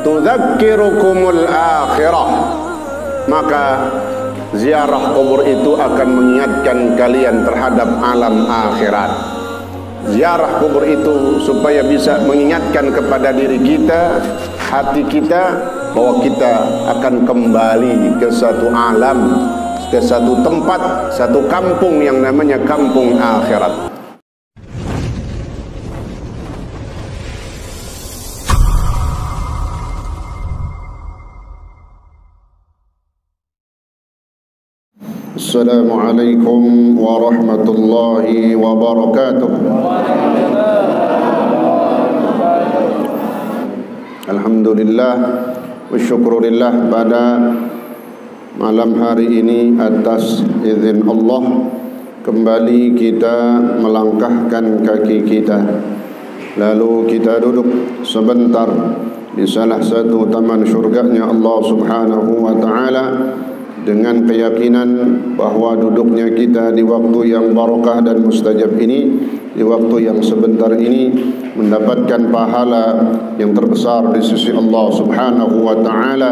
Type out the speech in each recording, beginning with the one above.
Tudzakkirukumul akhirah, maka ziarah kubur itu akan mengingatkan kalian terhadap alam akhirat. Ziarah kubur itu supaya bisa mengingatkan kepada diri kita, hati kita, bahwa kita akan kembali ke satu alam, ke satu tempat, satu kampung yang namanya kampung akhirat. Assalamualaikum warahmatullahi wabarakatuh. Alhamdulillah wa syukurillah, pada malam hari ini atas izin Allah kembali kita melangkahkan kaki kita, lalu kita duduk sebentar di salah satu taman syurganya Allah Subhanahu wa ta'ala, dengan keyakinan bahwa duduknya kita di waktu yang barakah dan mustajab ini, di waktu yang sebentar ini, mendapatkan pahala yang terbesar di sisi Allah Subhanahu wa ta'ala.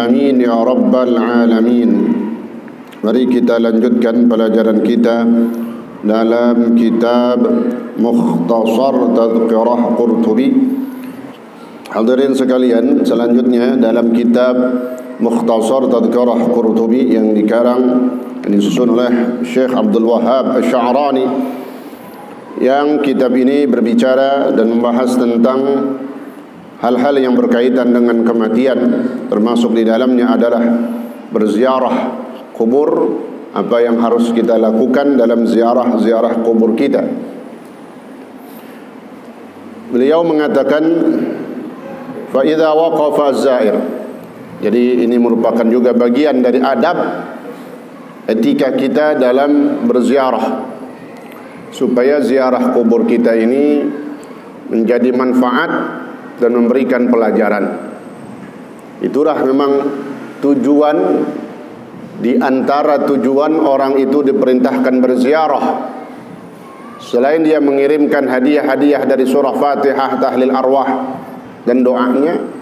Amin ya rabbal alamin. Mari kita lanjutkan pelajaran kita dalam kitab Mukhtasar Tadhkirah Qurtubi. Hadirin sekalian, selanjutnya dalam kitab Mukhtasar Tadhkirah Qurtubi yang dikarang, yang disusun oleh Syekh Abdul Wahhab Asy-Sya'rani, yang kitab ini berbicara dan membahas tentang hal-hal yang berkaitan dengan kematian, termasuk di dalamnya adalah berziarah kubur, apa yang harus kita lakukan dalam ziarah kubur kita. Beliau mengatakan, fa idza waqafa az-za'ir. Jadi ini merupakan juga bagian dari adab etika kita dalam berziarah, supaya ziarah kubur kita ini menjadi manfaat dan memberikan pelajaran. Itulah memang tujuan, di antara tujuan orang itu diperintahkan berziarah. Selain dia mengirimkan hadiah-hadiah dari surah Fatihah, tahlil arwah dan doanya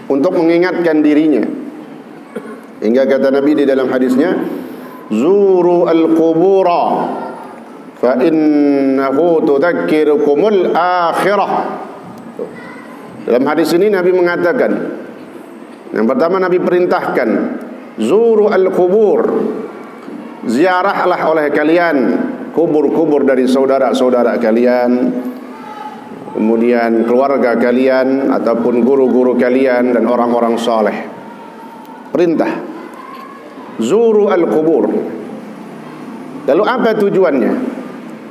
untuk mengingatkan dirinya, hingga kata Nabi di dalam hadisnya, zuru al-qubura fa innahu tudzakkirukumul akhirah. Dalam hadis ini Nabi mengatakan, yang pertama Nabi perintahkan, zuru al-qubur, ziarahlah oleh kalian kubur-kubur dari saudara-saudara kalian, kemudian keluarga kalian ataupun guru-guru kalian dan orang-orang saleh. Perintah zuru al-qubur. Lalu apa tujuannya?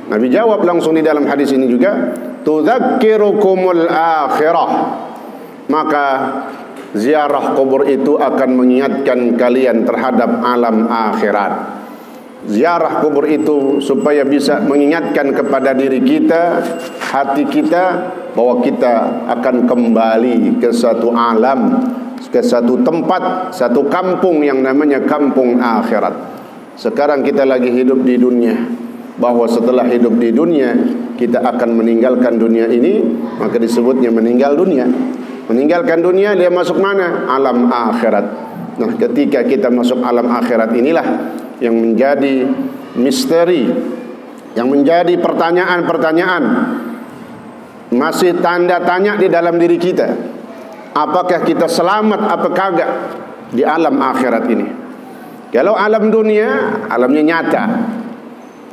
Nabi jawab langsung di dalam hadis ini juga, tudzakkirukumul akhirah, maka ziarah kubur itu akan mengingatkan kalian terhadap alam akhirat. Ziarah kubur itu supaya bisa mengingatkan kepada diri kita, hati kita, bahwa kita akan kembali ke satu alam, ke satu tempat, satu kampung yang namanya kampung akhirat. Sekarang kita lagi hidup di dunia, bahwa setelah hidup di dunia kita akan meninggalkan dunia ini, maka disebutnya meninggal dunia. Meninggalkan dunia, dia masuk mana? Alam akhirat. Nah, ketika kita masuk alam akhirat inilah yang menjadi misteri, yang menjadi pertanyaan-pertanyaan, masih tanda tanya di dalam diri kita. Apakah kita selamat apa kagak di alam akhirat ini? Kalau alam dunia, alamnya nyata,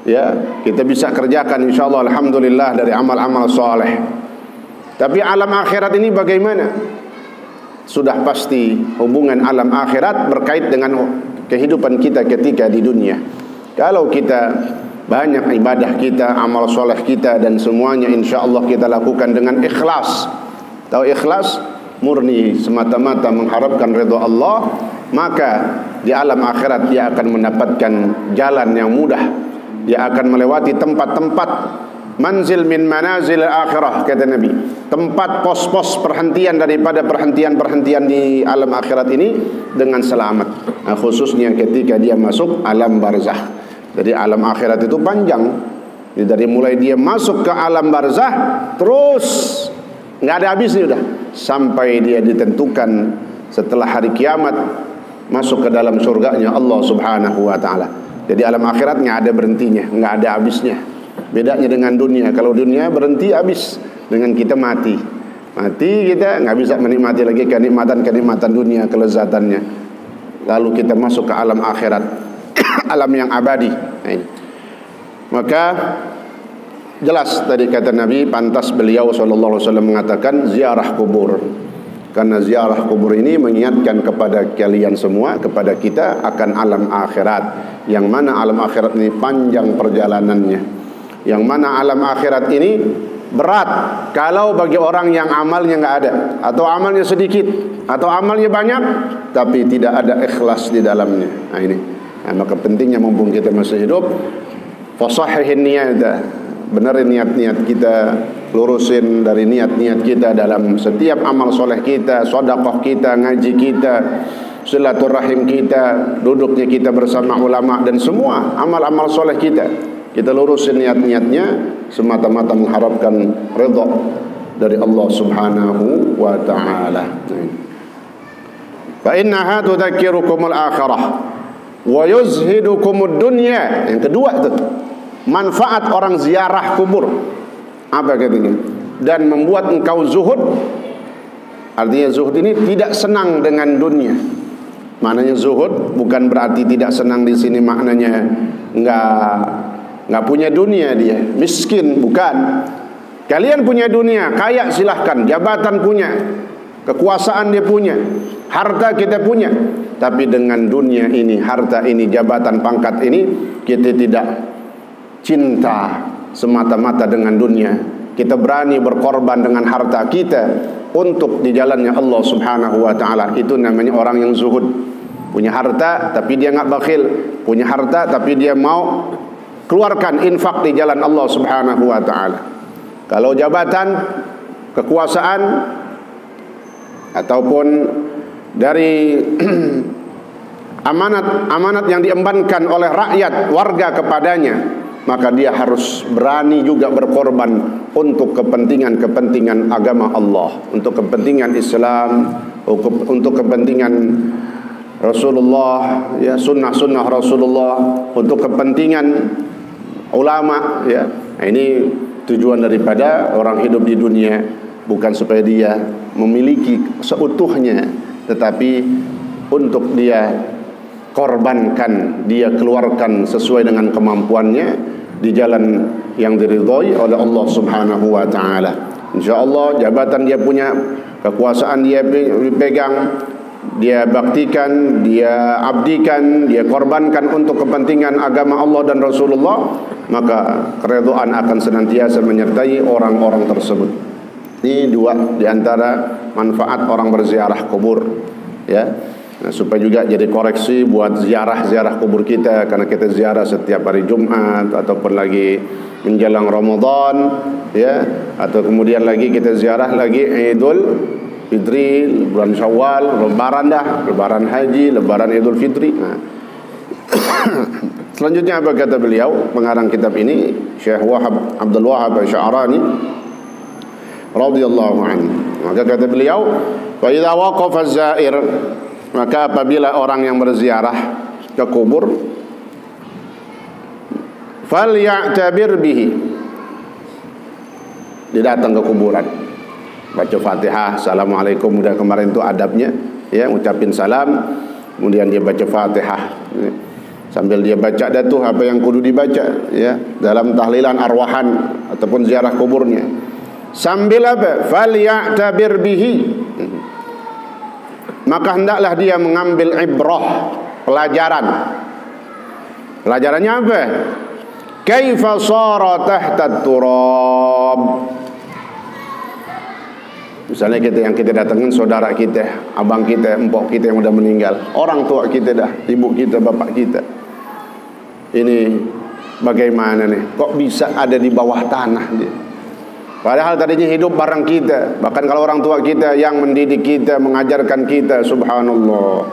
ya, kita bisa kerjakan insyaallah alhamdulillah dari amal-amal soleh. Tapi alam akhirat ini bagaimana? Sudah pasti hubungan alam akhirat berkait dengan kehidupan kita ketika di dunia. Kalau kita banyak ibadah kita, amal soleh kita dan semuanya insyaallah kita lakukan dengan ikhlas. Tahu ikhlas? Murni semata-mata mengharapkan ridha Allah, maka di alam akhirat dia akan mendapatkan jalan yang mudah. Dia akan melewati tempat-tempat manzil min manazil akhirah, kata Nabi, tempat pos-pos perhentian daripada perhentian-perhentian di alam akhirat ini dengan selamat. Nah, khususnya ketika dia masuk alam barzah. Jadi alam akhirat itu panjang. Jadi dari mulai dia masuk ke alam barzah terus nggak ada habisnya udah sampai dia ditentukan setelah hari kiamat masuk ke dalam surganya Allah Subhanahu wa taala. Jadi alam akhirat nggak ada berhentinya, nggak ada habisnya. Bedanya dengan dunia, kalau dunia berhenti habis dengan kita mati. Mati kita nggak bisa menikmati lagi kenikmatan dunia, kelezatannya. Lalu kita masuk ke alam akhirat, alam yang abadi. Nah, ini. Maka jelas tadi kata Nabi, pantas beliau sallallahu alaihi wasallam mengatakan ziarah kubur. Karena ziarah kubur ini mengingatkan kepada kalian semua, kepada kita akan alam akhirat. Yang mana alam akhirat ini panjang perjalanannya. Yang mana alam akhirat ini berat kalau bagi orang yang amalnya nggak ada, atau amalnya sedikit, atau amalnya banyak tapi tidak ada ikhlas di dalamnya. Nah ini. Nah, maka pentingnya mumpung kita masih hidup, fasahihin niyat, benerin niat-niat kita, lurusin dari niat-niat kita dalam setiap amal soleh kita, sedekah kita, ngaji kita, silaturahim kita, duduknya kita bersama ulama dan semua amal-amal soleh kita lurusin niat-niatnya semata-mata mengharapkan ridha dari Allah Subhanahu wa taala. Fa innaha tudzakirukumul akhirah wa yuzhidukumud dunya. Yang kedua itu manfaat orang ziarah kubur. Apa katanya? Dan membuat engkau zuhud. Artinya zuhud ini tidak senang dengan dunia. Maknanya zuhud bukan berarti tidak senang di sini, maknanya enggak punya dunia dia, miskin, bukan. Kalian punya dunia, kaya silahkan, jabatan punya, kekuasaan dia punya, harta kita punya. Tapi dengan dunia ini, harta ini, jabatan, pangkat ini, kita tidak cinta semata-mata dengan dunia. Kita berani berkorban dengan harta kita untuk di jalannya Allah Subhanahu wa taala. Itu namanya orang yang zuhud. Punya harta tapi dia enggak bakhil, punya harta tapi dia mau keluarkan infak di jalan Allah Subhanahu wa taala. Kalau jabatan, kekuasaan ataupun dari amanat yang diembankan oleh rakyat warga kepadanya, maka dia harus berani juga berkorban untuk kepentingan agama Allah, untuk kepentingan Islam, untuk kepentingan Rasulullah, ya, sunnah Rasulullah, untuk kepentingan ulama, ya. Nah, ini tujuan daripada orang hidup di dunia, bukan supaya dia memiliki seutuhnya, tetapi untuk dia korbankan, dia keluarkan sesuai dengan kemampuannya di jalan yang diridhai oleh Allah Subhanahu wa taala. Insyaallah jabatan dia punya, kekuasaan dia pegang, dia baktikan, dia abdikan, dia korbankan untuk kepentingan agama Allah dan Rasulullah, maka keridhaan akan senantiasa menyertai orang-orang tersebut. Ini dua di antara manfaat orang berziarah kubur, ya. Nah, supaya juga jadi koreksi buat ziarah kubur kita, karena kita ziarah setiap hari Jumat ataupun lagi menjelang Ramadan, ya, atau kemudian lagi kita ziarah lagi Idul Fitri, bulan Syawal, lebaran haji, lebaran Idul Fitri. Nah. Selanjutnya apa kata beliau, pengarang kitab ini, Syekh Abdul Wahab Asy'arani radhiyallahu anhu. Maka kata beliau, "Fa idza waqafa az-za'ir", maka apabila orang yang berziarah ke kubur, "falya'tabir bihi", dia datang ke kuburan, baca Fatihah, Assalamualaikum, udah kemarin itu adabnya, ya, ucapin salam, kemudian dia baca Fatihah. sambil dia baca datuh apa yang kudu dibaca, ya, dalam tahlilan arwahan ataupun ziarah kuburnya. Sambil apa? Falya'tabir bihi. Maka hendaklah dia mengambil ibrah, pelajaran. Pelajarannya apa? Kaifa shara tahta turab. Misalnya kita datangin saudara kita, abang kita, empok kita yang udah meninggal, orang tua kita dah, ibu kita, bapak kita. Ini bagaimana nih? Kok bisa ada di bawah tanah dia? Padahal tadinya hidup bareng kita. Bahkan kalau orang tua kita yang mendidik kita, mengajarkan kita, subhanallah.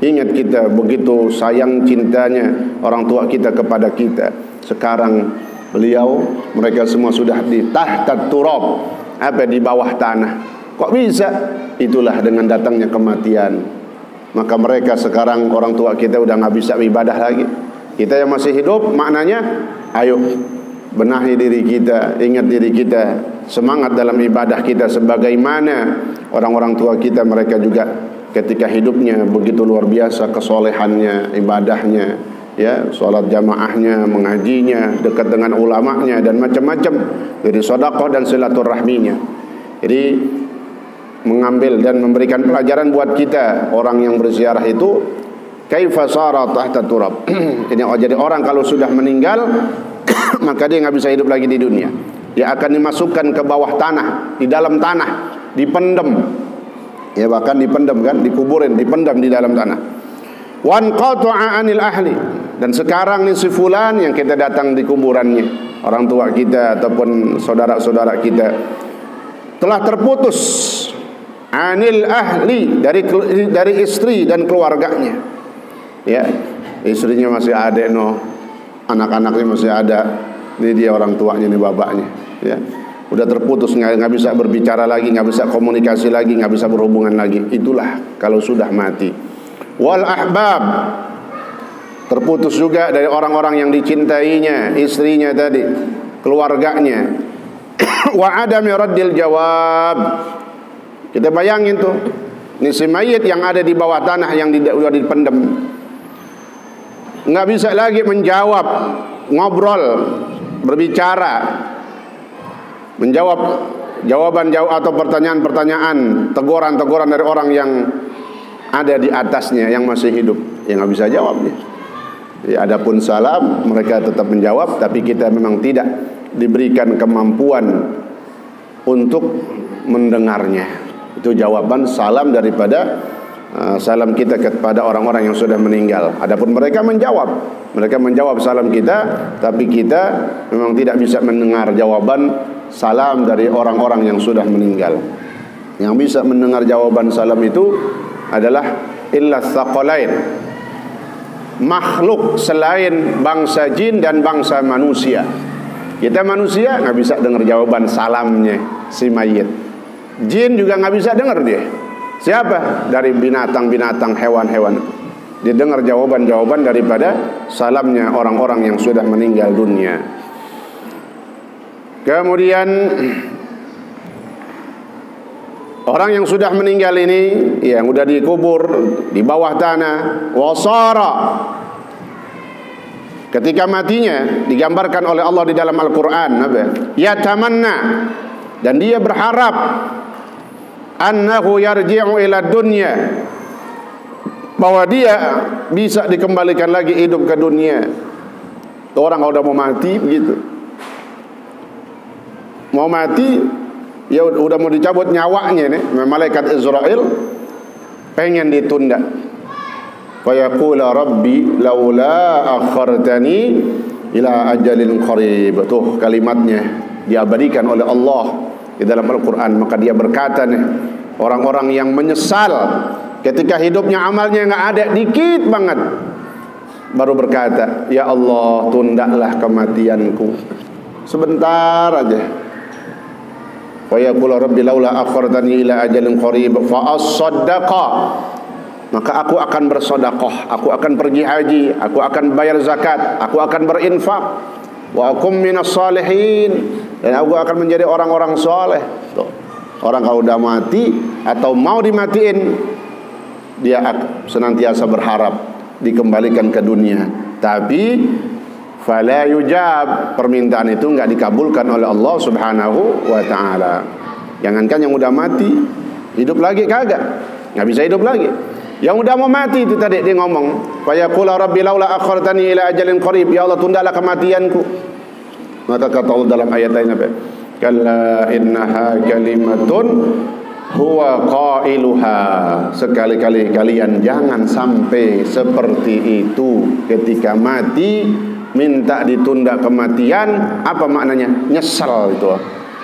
Ingat kita begitu sayang cintanya orang tua kita kepada kita. Sekarang mereka semua sudah di tahta turab, apa, di bawah tanah. Kok bisa? Itulah dengan datangnya kematian. Maka mereka sekarang, orang tua kita udah gak bisa ibadah lagi. Kita yang masih hidup, maknanya ayo benahi diri kita, ingat diri kita, semangat dalam ibadah kita sebagaimana orang-orang tua kita. Mereka juga ketika hidupnya begitu luar biasa kesolehannya, ibadahnya, ya, sholat jamaahnya, mengajinya, dekat dengan ulamanya dan macam-macam, dari sedekah dan silaturahminya. Jadi mengambil dan memberikan pelajaran buat kita, orang yang berziarah itu kaifa shara tahta turab. Jadi orang kalau sudah meninggal maka dia nggak bisa hidup lagi di dunia. Dia akan dimasukkan ke bawah tanah, di dalam tanah, dipendam. Ya, bahkan dipendam kan, dikuburin, dipendam di dalam tanah. Wan qata'a 'anil ahli. Dan sekarang nih si fulan yang kita datang di kuburannya, orang tua kita ataupun saudara-saudara kita, telah terputus 'anil ahli, dari istri dan keluarganya. Ya, istrinya masih ada, anak-anaknya masih ada. Ini dia orang tuanya, ini bapaknya, ya, udah terputus, nggak bisa berbicara lagi, nggak bisa komunikasi lagi, nggak bisa berhubungan lagi. Itulah kalau sudah mati. Wal ahbab, terputus juga dari orang-orang yang dicintainya, istrinya tadi, keluarganya. Wa adami raddil jawab. Kita bayangin tuh, ini si mayit yang ada di bawah tanah yang udah dipendam, nggak bisa lagi menjawab, ngobrol, berbicara, menjawab jawaban atau pertanyaan-pertanyaan, teguran-teguran dari orang yang ada di atasnya yang masih hidup, yang nggak bisa jawabnya. Ya, adapun salam mereka tetap menjawab, tapi kita memang tidak diberikan kemampuan untuk mendengarnya. Itu jawaban salam daripada salam kita kepada orang-orang yang sudah meninggal. Adapun mereka menjawab salam kita, tapi kita memang tidak bisa mendengar jawaban salam dari orang-orang yang sudah meninggal. Yang bisa mendengar jawaban salam itu adalah illa tsaqalain, makhluk selain bangsa jin dan bangsa manusia. Kita manusia nggak bisa dengar jawaban salamnya si mayit. Jin juga nggak bisa dengar dia. Siapa? Dari binatang-binatang, hewan-hewan. Dia dengar jawaban-jawaban daripada salamnya orang-orang yang sudah meninggal dunia. Kemudian orang yang sudah meninggal ini, yang sudah dikubur di bawah tanah, wasara, ketika matinya digambarkan oleh Allah di dalam Al-Quran, ya tamanna, dan dia berharap annahu yarji'u ila dunya, bahwa dia bisa dikembalikan lagi hidup ke dunia. Orang kalau udah mau mati begitu, mau mati, ya udah mau dicabut nyawanya nih, malaikat Israel pengen ditunda. Fa yaqula rabbi laula akhartani ila ajalin qarib. Tuh kalimatnya diabadikan oleh Allah di dalam Al-Quran. Maka dia berkata nih, orang-orang yang menyesal ketika hidupnya amalnya nggak ada, dikit banget, baru berkata, ya Allah, tundalah kematianku sebentar aja. Wa yaqulu rabbi laula akhartani ila ajalin qarib fa as-saddaqa, maka aku akan bersedekah, aku akan pergi haji, aku akan bayar zakat, aku akan berinfak, wa akum minas salihin, dan aku akan menjadi orang-orang soleh. Tuh. Orang kalau udah mati atau mau dimatiin, dia senantiasa berharap dikembalikan ke dunia. tapi fala yujab, permintaan itu enggak dikabulkan oleh Allah Subhanahu wa taala. Jangankan yang udah mati, hidup lagi kagak, enggak bisa hidup lagi. Yang udah mau mati itu tadi dia ngomong, fa yaqulu rabbi laula akhartani ila ajalin qarib, ya Allah tundalah kematianku. Maka kata Allah dalam ayat lain apa? Kalla innaha kalimatun huwa qailuha, sekali-kali kalian jangan sampai seperti itu ketika mati minta ditunda kematian. Apa maknanya? Nyesal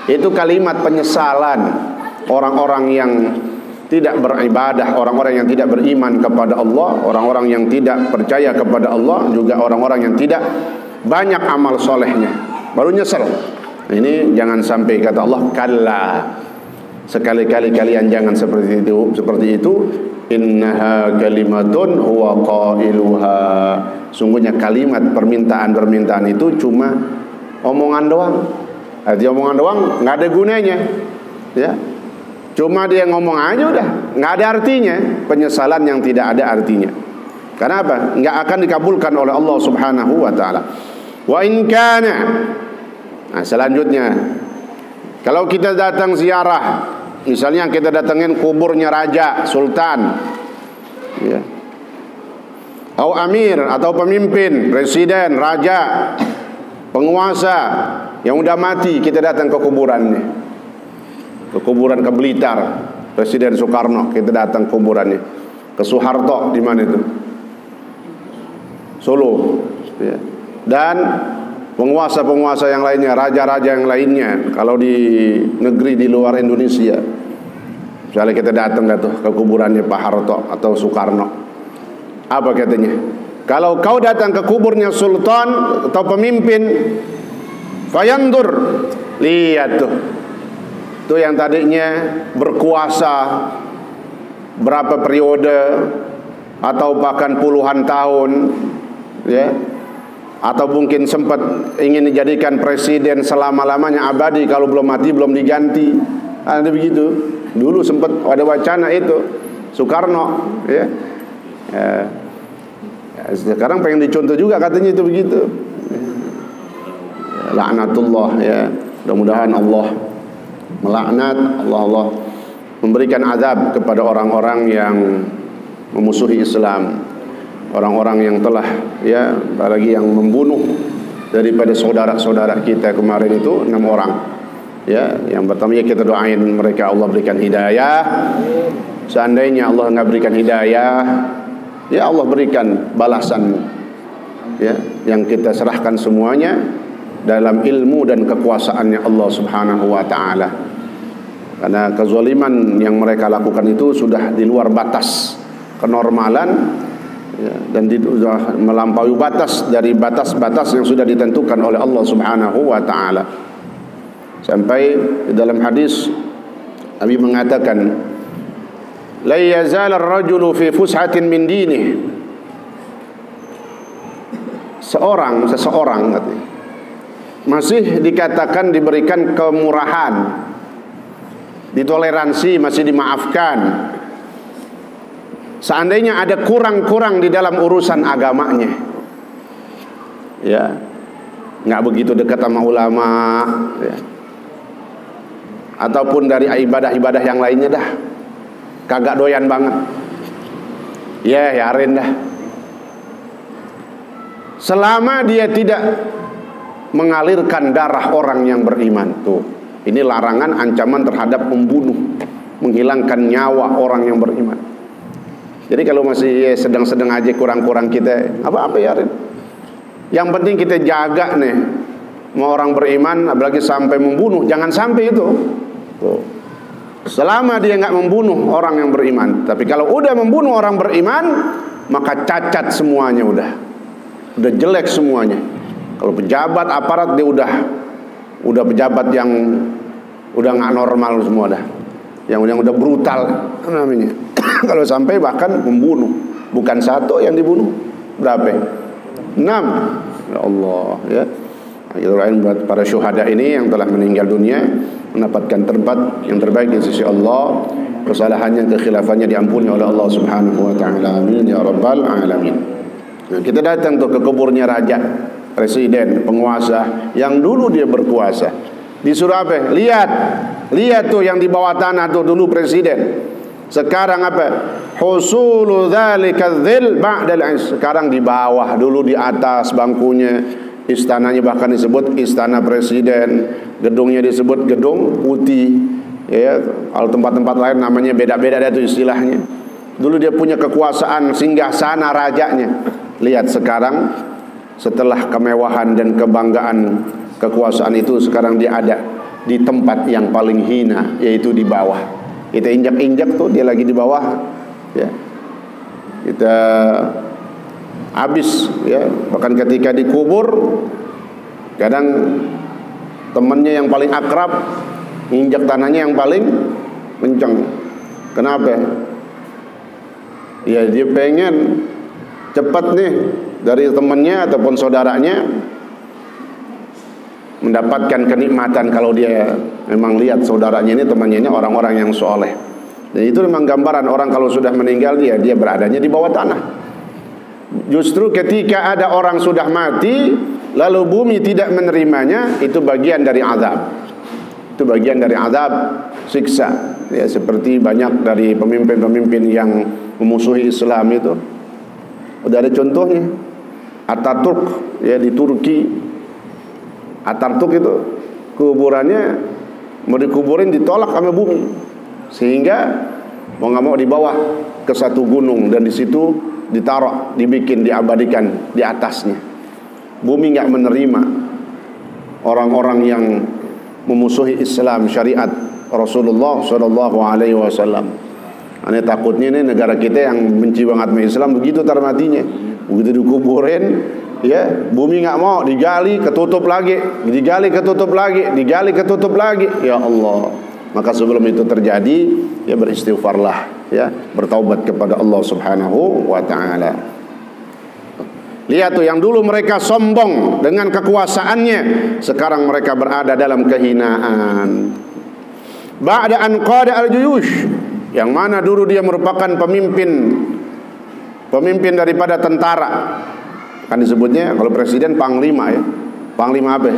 itu kalimat penyesalan orang-orang yang tidak beribadah, orang-orang yang tidak beriman kepada Allah, orang-orang yang tidak percaya kepada Allah, juga orang-orang yang tidak banyak amal solehnya, baru nyesel. Ini jangan sampai, kata Allah, kalla, sekali-kali kalian jangan seperti itu. Innaha kalimatun huwa qailuha, sungguhnya kalimat permintaan itu cuma omongan doang. Arti omongan doang nggak ada gunanya, ya. Cuma dia ngomong aja udah, nggak ada artinya. Penyesalan yang tidak ada artinya. Karena apa? Nggak akan dikabulkan oleh Allah Subhanahu wa taala. Wa in kana, nah selanjutnya, kalau kita datang ziarah, misalnya kita datengin kuburnya raja, sultan, ya, atau amir, atau pemimpin, presiden, raja, penguasa yang udah mati, kita datang ke kuburannya, ke kuburan ke Blitar, Presiden Soekarno, kita datang ke kuburannya. Ke Soeharto, di mana itu? Solo, ya. Dan penguasa-penguasa yang lainnya, raja-raja yang lainnya, kalau di negeri di luar Indonesia, misalnya kita datang ke kuburannya Pak Harto atau Soekarno, apa katanya? Kalau kau datang ke kuburnya sultan atau pemimpin, fayandur, lihat tuh yang tadinya berkuasa berapa periode atau bahkan puluhan tahun, ya, atau mungkin sempat ingin dijadikan presiden selama-lamanya abadi, kalau belum mati belum diganti. Ada begitu. Dulu sempat ada wacana itu Soekarno, ya. Sekarang pengen dicontoh juga katanya itu begitu. Laknatullah, ya. Mudah-mudahan Allah melaknat, Allah memberikan azab kepada orang-orang yang memusuhi Islam, orang-orang yang telah, ya, apalagi yang membunuh daripada saudara-saudara kita kemarin itu 6 orang. Ya, yang pertama ya kita doain mereka Allah berikan hidayah. Seandainya Allah nggak berikan hidayah, ya Allah berikan balasan, ya, yang kita serahkan semuanya dalam ilmu dan kekuasaannya Allah Subhanahu wa taala. Karena kezaliman yang mereka lakukan itu sudah di luar batas kenormalan, ya, dan sudah melampaui batas dari batas-batas yang sudah ditentukan oleh Allah Subhanahu wa taala. Sampai dalam hadis Nabi mengatakan, la yazal ar-rajulu fi fushatin min dinih. Seseorang katanya, masih dikatakan diberikan kemurahan, ditoleransi, masih dimaafkan seandainya ada kurang-kurang di dalam urusan agamanya, ya, nggak begitu dekat sama ulama, ya, ataupun dari ibadah-ibadah yang lainnya dah kagak doyan banget, ya, yarin dah. Selama dia tidak mengalirkan darah orang yang beriman, tuh, ini larangan, ancaman terhadap membunuh, menghilangkan nyawa orang yang beriman. Jadi kalau masih sedang-sedang aja kurang-kurang kita, apa-apa ya, yang penting kita jaga nih, mau orang beriman, apalagi sampai membunuh, jangan sampai itu. Tuh. Selama dia nggak membunuh orang yang beriman, tapi kalau udah membunuh orang beriman, maka cacat semuanya, udah jelek semuanya. Kalau pejabat aparat dia udah pejabat yang udah nggak normal semua dah, yang udah brutal namanya. Kalau sampai bahkan membunuh, bukan satu yang dibunuh, berapa? 6. Ya Allah, ya. Kita doain buat para syuhada ini yang telah meninggal dunia, mendapatkan tempat yang terbaik di sisi Allah, kesalahannya, kekhilafannya diampuni oleh Allah Subhanahu wa taala. Amin ya rabbal alamin. Nah, kita datang tuh ke kuburnya raja, presiden, penguasa yang dulu dia berkuasa. Disuruh apa? Lihat tuh yang di bawah tanah tuh dulu presiden. Sekarang apa? Husulu dzalika dzil ba'dal is. Sekarang di bawah, dulu di atas bangkunya. Istananya bahkan disebut istana presiden, gedungnya disebut gedung putih. Ya, kalau tempat-tempat lain namanya beda-beda itu istilahnya. Dulu dia punya kekuasaan singgasana rajanya. Lihat sekarang, setelah kemewahan dan kebanggaan kekuasaan itu, sekarang dia ada di tempat yang paling hina, yaitu di bawah. Kita injak-injak tuh, dia lagi di bawah. Ya, kita habis. Ya, bahkan ketika dikubur, kadang temannya yang paling akrab injak tanahnya yang paling kencang. Kenapa? Ya, dia pengen cepat nih dari temannya ataupun saudaranya mendapatkan kenikmatan kalau dia memang lihat saudaranya ini, temannya ini orang-orang yang soleh. Dan itu memang gambaran orang kalau sudah meninggal dia beradanya di bawah tanah. Justru ketika ada orang sudah mati lalu bumi tidak menerimanya, itu bagian dari azab. Itu bagian dari azab, siksa. Ya, seperti banyak dari pemimpin-pemimpin yang memusuhi Islam itu. Udah ada contohnya. Ataturk ya di Turki. Ataturk itu kuburannya mau dikuburin ditolak sama bumi. Sehingga mau nggak mau dibawa ke satu gunung dan di situ ditaruh, dibikin, diabadikan di atasnya. Bumi nggak menerima orang-orang yang memusuhi Islam, syariat Rasulullah Shallallahu Alaihi Wasallam. Aneh takutnya ini negara kita yang benci banget sama Islam begitu termatinya. Begitu dikuburin, ya bumi nggak mau, digali, ketutup lagi, digali, ketutup lagi, digali, ketutup lagi. Ya Allah. Maka sebelum itu terjadi, ya beristighfarlah, ya bertaubat kepada Allah Subhanahu wa Ta'ala. Lihat tuh, yang dulu mereka sombong dengan kekuasaannya, sekarang mereka berada dalam kehinaan. Ba'da an qada al-juyush, yang mana dulu dia merupakan pemimpin daripada tentara. Kan disebutnya kalau presiden panglima, ya. Panglima apa?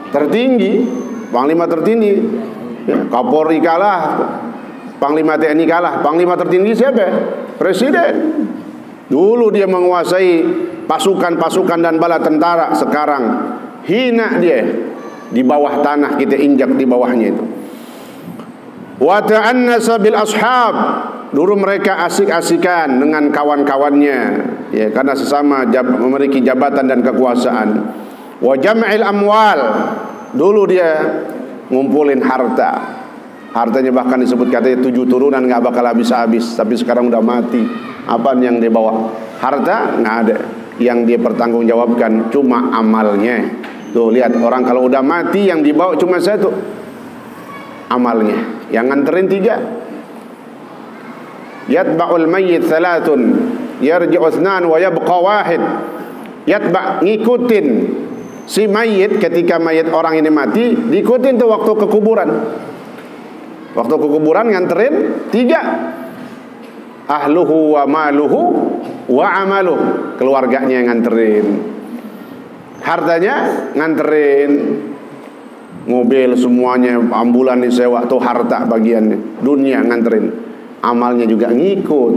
Tertinggi, panglima tertinggi. Ya, Kapolri kalah, Panglima TNI kalah. Panglima tertinggi siapa? Presiden. Dulu dia menguasai pasukan-pasukan dan bala tentara. Sekarang hina dia, di bawah tanah, kita injak di bawahnya itu. Wa ta'annasa bil ashab, dulu mereka asik-asikan dengan kawan-kawannya, ya, karena sesama memiliki jabatan dan kekuasaan. Wa jam'il amwal, dulu dia ngumpulin harta. Hartanya bahkan disebut katanya 7 turunan nggak bakal habis-habis. Tapi sekarang udah mati, apa yang dia bawa? Harta nggak ada. Yang dia pertanggungjawabkan cuma amalnya. Tuh lihat, orang kalau udah mati yang dibawa cuma satu, amalnya. Yang nganterin 3. Yatba'ul mayyit 3, yarji'u 2 wa yabqa 1. Yatba', ngikutin si mayit. Ketika mayit orang ini mati, diikutin tuh waktu ke kuburan. Waktu ke kuburan nganterin 3. Ahluhu wa maluhu wa amaluh, keluarganya yang nganterin. Hartanya nganterin. Mobil semuanya, ambulan disewa, tuh harta bagiannya. Dunia nganterin. Amalnya juga ngikut.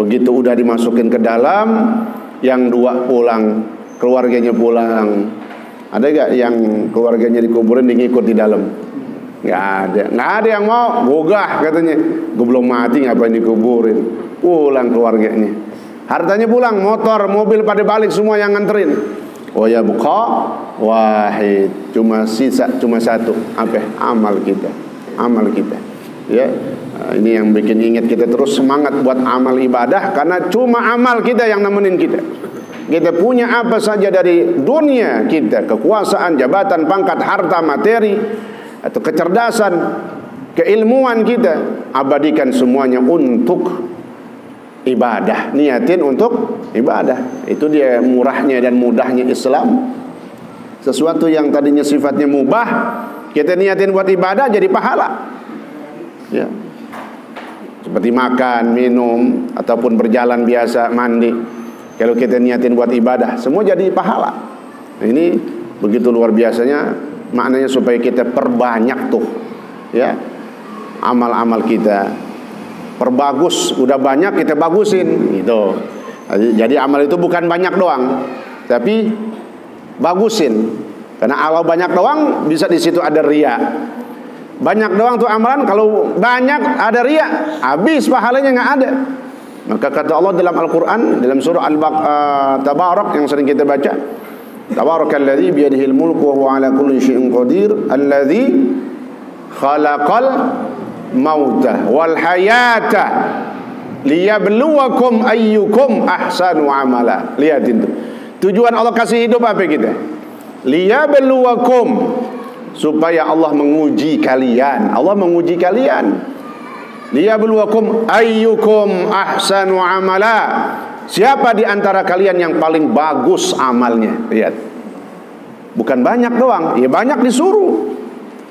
Begitu udah dimasukin ke dalam, yang 2 pulang, keluarganya pulang. Ada gak yang keluarganya dikuburin ngikut di dalam? Gak ada yang mau. Gogah katanya, gue belum mati ngapain dikuburin. Pulang keluarganya, hartanya pulang, motor, mobil pada balik, semua yang nganterin. Oh ya buka wahid, cuma sisa, cuma satu, apa? Amal kita, amal kita. Ya, ini yang bikin ingat kita terus semangat buat amal ibadah, karena cuma amal kita yang nemenin kita. Kita punya apa saja dari dunia kita, kekuasaan, jabatan, pangkat, harta, materi, atau kecerdasan, keilmuan kita, abadikan semuanya untuk ibadah, niatin untuk ibadah. Itu dia murahnya dan mudahnya Islam. Sesuatu yang tadinya sifatnya mubah, kita niatin buat ibadah, jadi pahala. Ya, seperti makan, minum, ataupun berjalan biasa, mandi. Kalau kita niatin buat ibadah, semua jadi pahala. Nah, ini begitu luar biasanya maknanya supaya kita perbanyak tuh ya amal-amal kita. Perbagus, udah banyak kita bagusin gitu. Jadi amal itu bukan banyak doang, tapi bagusin. Karena kalau banyak doang bisa di situ ada riya. Banyak doang tuh amalan, kalau banyak ada riya, habis pahalanya nggak ada. Maka kata Allah dalam Al-Quran, dalam surah Tabarak yang sering kita baca, Tabarakalladzi biyadihil mulku wa huwa ala kulli syai'in qadir, alladzi khalaqal mauta wal hayata liyabluwakum ayyukum ahsanu amala. Lihatin tuh. Tujuan Allah kasih hidup apa kita? Liyabluwakum, supaya Allah menguji kalian. Allah menguji kalian. Liyabluwakum ayyukum ahsanu amala. Siapa di antara kalian yang paling bagus amalnya? Lihat. Bukan banyak doang, ya banyak disuruh.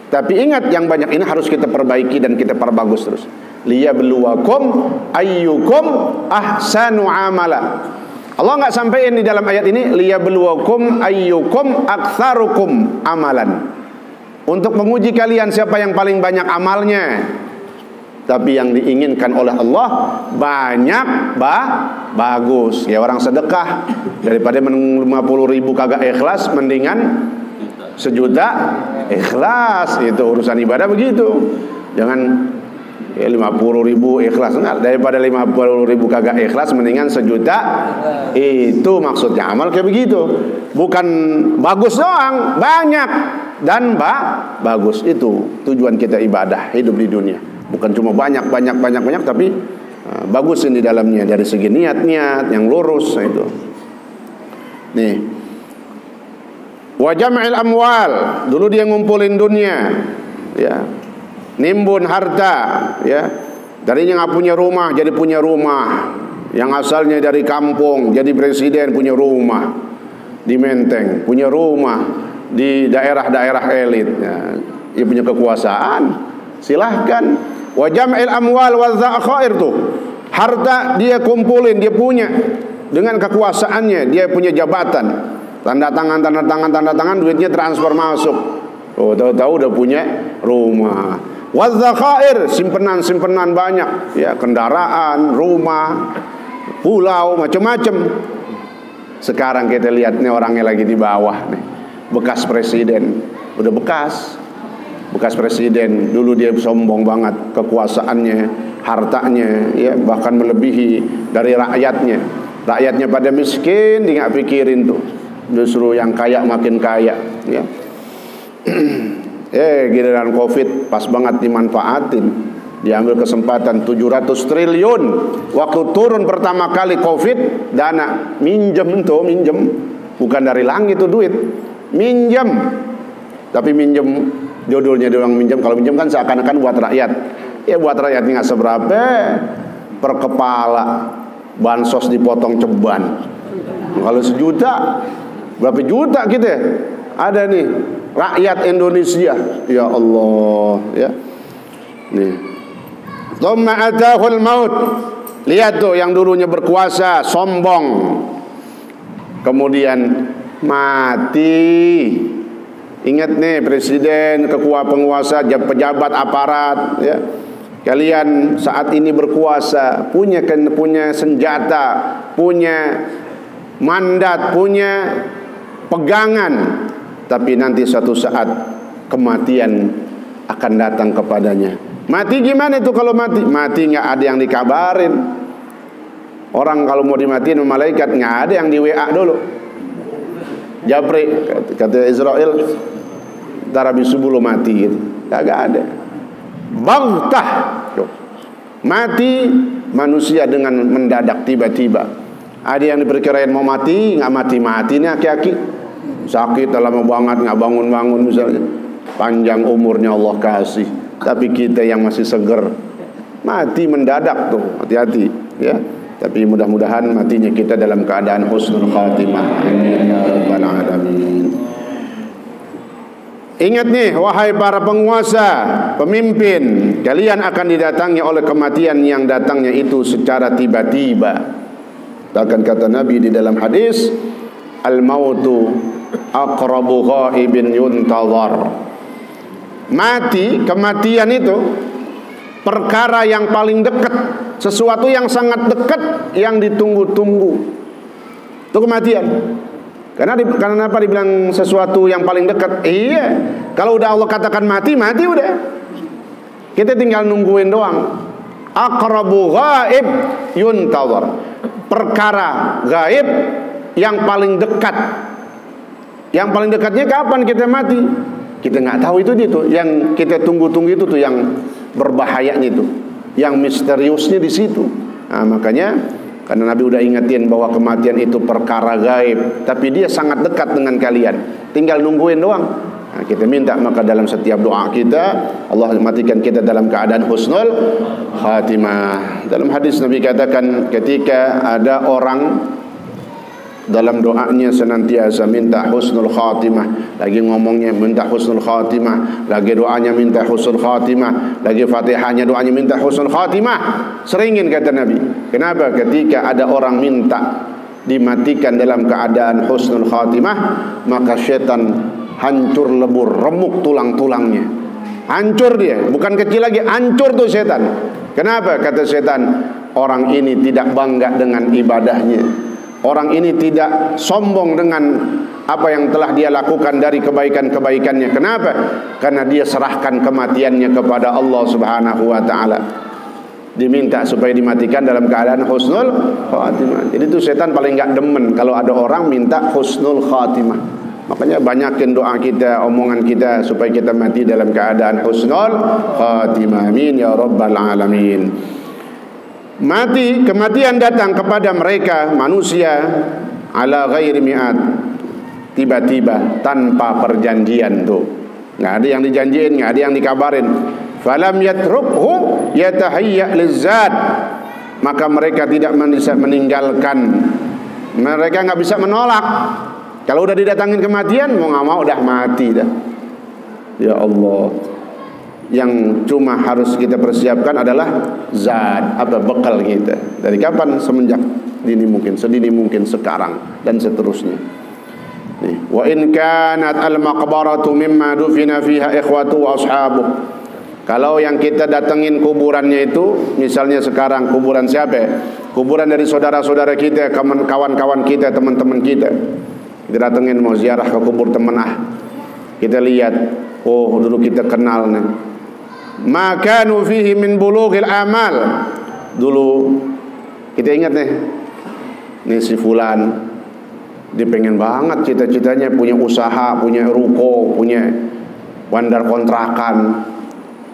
Tapi ingat, yang banyak ini harus kita perbaiki dan kita perbagus terus. Liyabluwakum ayyukum ahsanu amala. Allah enggak sampaikan di dalam ayat ini liyabluwakum ayyukum aktsarukum amalan. Untuk menguji kalian siapa yang paling banyak amalnya. Tapi yang diinginkan oleh Allah banyak bagus. Ya orang sedekah daripada 50.000 kagak ikhlas, mendingan 1 juta ikhlas. Itu urusan ibadah begitu. Jangan 50.000 ikhlas, enggak, daripada 50.000 kagak ikhlas mendingan 1 juta. Itu maksudnya amal kayak begitu. Bukan bagus doang, banyak dan bagus. Itu tujuan kita ibadah hidup di dunia. Bukan cuma banyak tapi bagusin di dalamnya dari segi niat yang lurus itu. Nih. Wa jam'il amwal, dulu dia ngumpulin dunia, ya. Nimbun harta, ya. Darinya nggak punya rumah jadi punya rumah. Yang asalnya dari kampung jadi presiden punya rumah di Menteng, punya rumah di daerah-daerah elit. Ya. Dia punya kekuasaan. Silahkan. Wa jam'il amwal wa dzakhair tuh. Harta dia kumpulin, dia punya dengan kekuasaannya, dia punya jabatan. Tanda tangan, duitnya transfer masuk. Oh, tahu-tahu udah punya rumah. Wa dzakhair, simpenan banyak, ya, kendaraan, rumah, pulau, macam-macam. Sekarang kita lihat nih orangnya lagi di bawah nih. Bekas presiden, udah bekas presiden. Dulu dia sombong banget kekuasaannya, hartanya, ya, bahkan melebihi dari rakyatnya. Rakyatnya pada miskin, dia nggak pikirin tuh. Justru yang kaya makin kaya, ya. Giliran Covid pas banget dimanfaatin. Diambil kesempatan 700 triliun. Waktu turun pertama kali Covid, dana minjem. Bukan dari langit itu duit. Minjem. Tapi minjem judulnya doang minjem. Kalau minjem kan seakan-akan buat rakyat. Ya buat rakyat nggak seberapa. Per kepala bansos dipotong ceban. Kalau 1 juta, berapa juta kita ada nih rakyat Indonesia. Ya Allah, ya. Nih. Tsumma atahul maut. Lihat tuh yang dulunya berkuasa, sombong. Kemudian mati. Ingat nih presiden, penguasa, pejabat aparat, ya. Kalian saat ini berkuasa, punya senjata, punya mandat, punya pegangan, tapi nanti suatu saat kematian akan datang kepadanya. Mati gimana itu kalau mati? Mati nggak ada yang dikabarin. Orang kalau mau dimatiin malaikat nggak ada yang di WA dulu. Japri kata Israel, ntar habis subuh lo mati gitu. Kagak ada. Baghtah. Mati manusia dengan mendadak tiba-tiba. Ada yang diperkirain mau mati, nggak mati nih aki-aki. Sakit lama banget, nggak bangun-bangun misalnya. Panjang umurnya Allah kasih. Tapi kita yang masih seger, mati mendadak tuh, hati-hati, ya. Tapi mudah-mudahan matinya kita dalam keadaan husnul khatimah. Amin ya rabbal alamin. Ingat nih, wahai para penguasa, pemimpin, kalian akan didatangi oleh kematian yang datangnya itu secara tiba-tiba. Bahkan kata Nabi di dalam hadis, al-mautu aqrabu ghaibin yuntazar. Mati, kematian itu perkara yang paling dekat, sesuatu yang sangat dekat yang ditunggu-tunggu. Itu kematian. Karena apa dibilang sesuatu yang paling dekat? Iya, kalau udah Allah katakan mati, mati udah. Kita tinggal nungguin doang. Aqrabu ghaib yuntazar. Perkara gaib yang paling dekat. Yang paling dekatnya kapan kita mati? Kita nggak tahu itu. Yang kita tunggu-tunggu itu tuh yang berbahayanya itu, yang misteriusnya di situ. Nah, makanya karena Nabi udah ingetin bahwa kematian itu perkara gaib, tapi dia sangat dekat dengan kalian. Tinggal nungguin doang. Nah, kita minta maka dalam setiap doa kita, Allah matikan kita dalam keadaan husnul khatimah. Dalam hadis Nabi katakan, ketika ada orang dalam doanya senantiasa minta husnul khatimah, lagi ngomongnya minta husnul khatimah, lagi doanya minta husnul khatimah, lagi fatihahnya doanya minta husnul khatimah. Seringin kata Nabi. Kenapa? Ketika ada orang minta dimatikan dalam keadaan husnul khatimah, maka syaitan hancur lebur, remuk tulang-tulangnya. Hancur dia, bukan kecil lagi, hancur tuh syaitan. Kenapa? Kata syaitan, orang ini tidak bangga dengan ibadahnya. Orang ini tidak sombong dengan apa yang telah dia lakukan dari kebaikan-kebaikannya. Kenapa? Karena dia serahkan kematiannya kepada Allah Subhanahu wa taala. Diminta supaya dimatikan dalam keadaan husnul khatimah. Jadi itu setan paling enggak demen kalau ada orang minta husnul khatimah. Makanya banyakin doa kita, omongan kita supaya kita mati dalam keadaan husnul khatimah. Amin ya rabbal alamin. Kematian datang kepada mereka manusia ala ghairi mi'ad, tiba-tiba tanpa perjanjian tuh. Nggak ada yang dijanjiin, nggak ada yang dikabarin. Falam yatrukhu yatahayya lizzat, maka mereka tidak bisa meninggalkan, mereka nggak bisa menolak. Kalau udah didatangin kematian, mau nggak mau udah mati dah. Ya Allah. Yang cuma harus kita persiapkan adalah zat, bekal kita. Dari kapan? Semenjak sedini mungkin sekarang dan seterusnya. Nih, wa in kanat al maqbaratu mimma dufina fiha ikhwatu wa ashabu. Kalau yang kita datengin kuburannya itu, misalnya sekarang kuburan siapa? Kuburan dari saudara-saudara kita, kawan-kawan kita, teman-teman kita. Kita datengin mau ziarah ke kubur teman Kita lihat, oh dulu kita kenal nih. Maka nufihi min bulughil amal. Dulu kita ingat nih si fulan, dia pengen banget cita-citanya punya usaha, punya ruko, punya bandar kontrakan.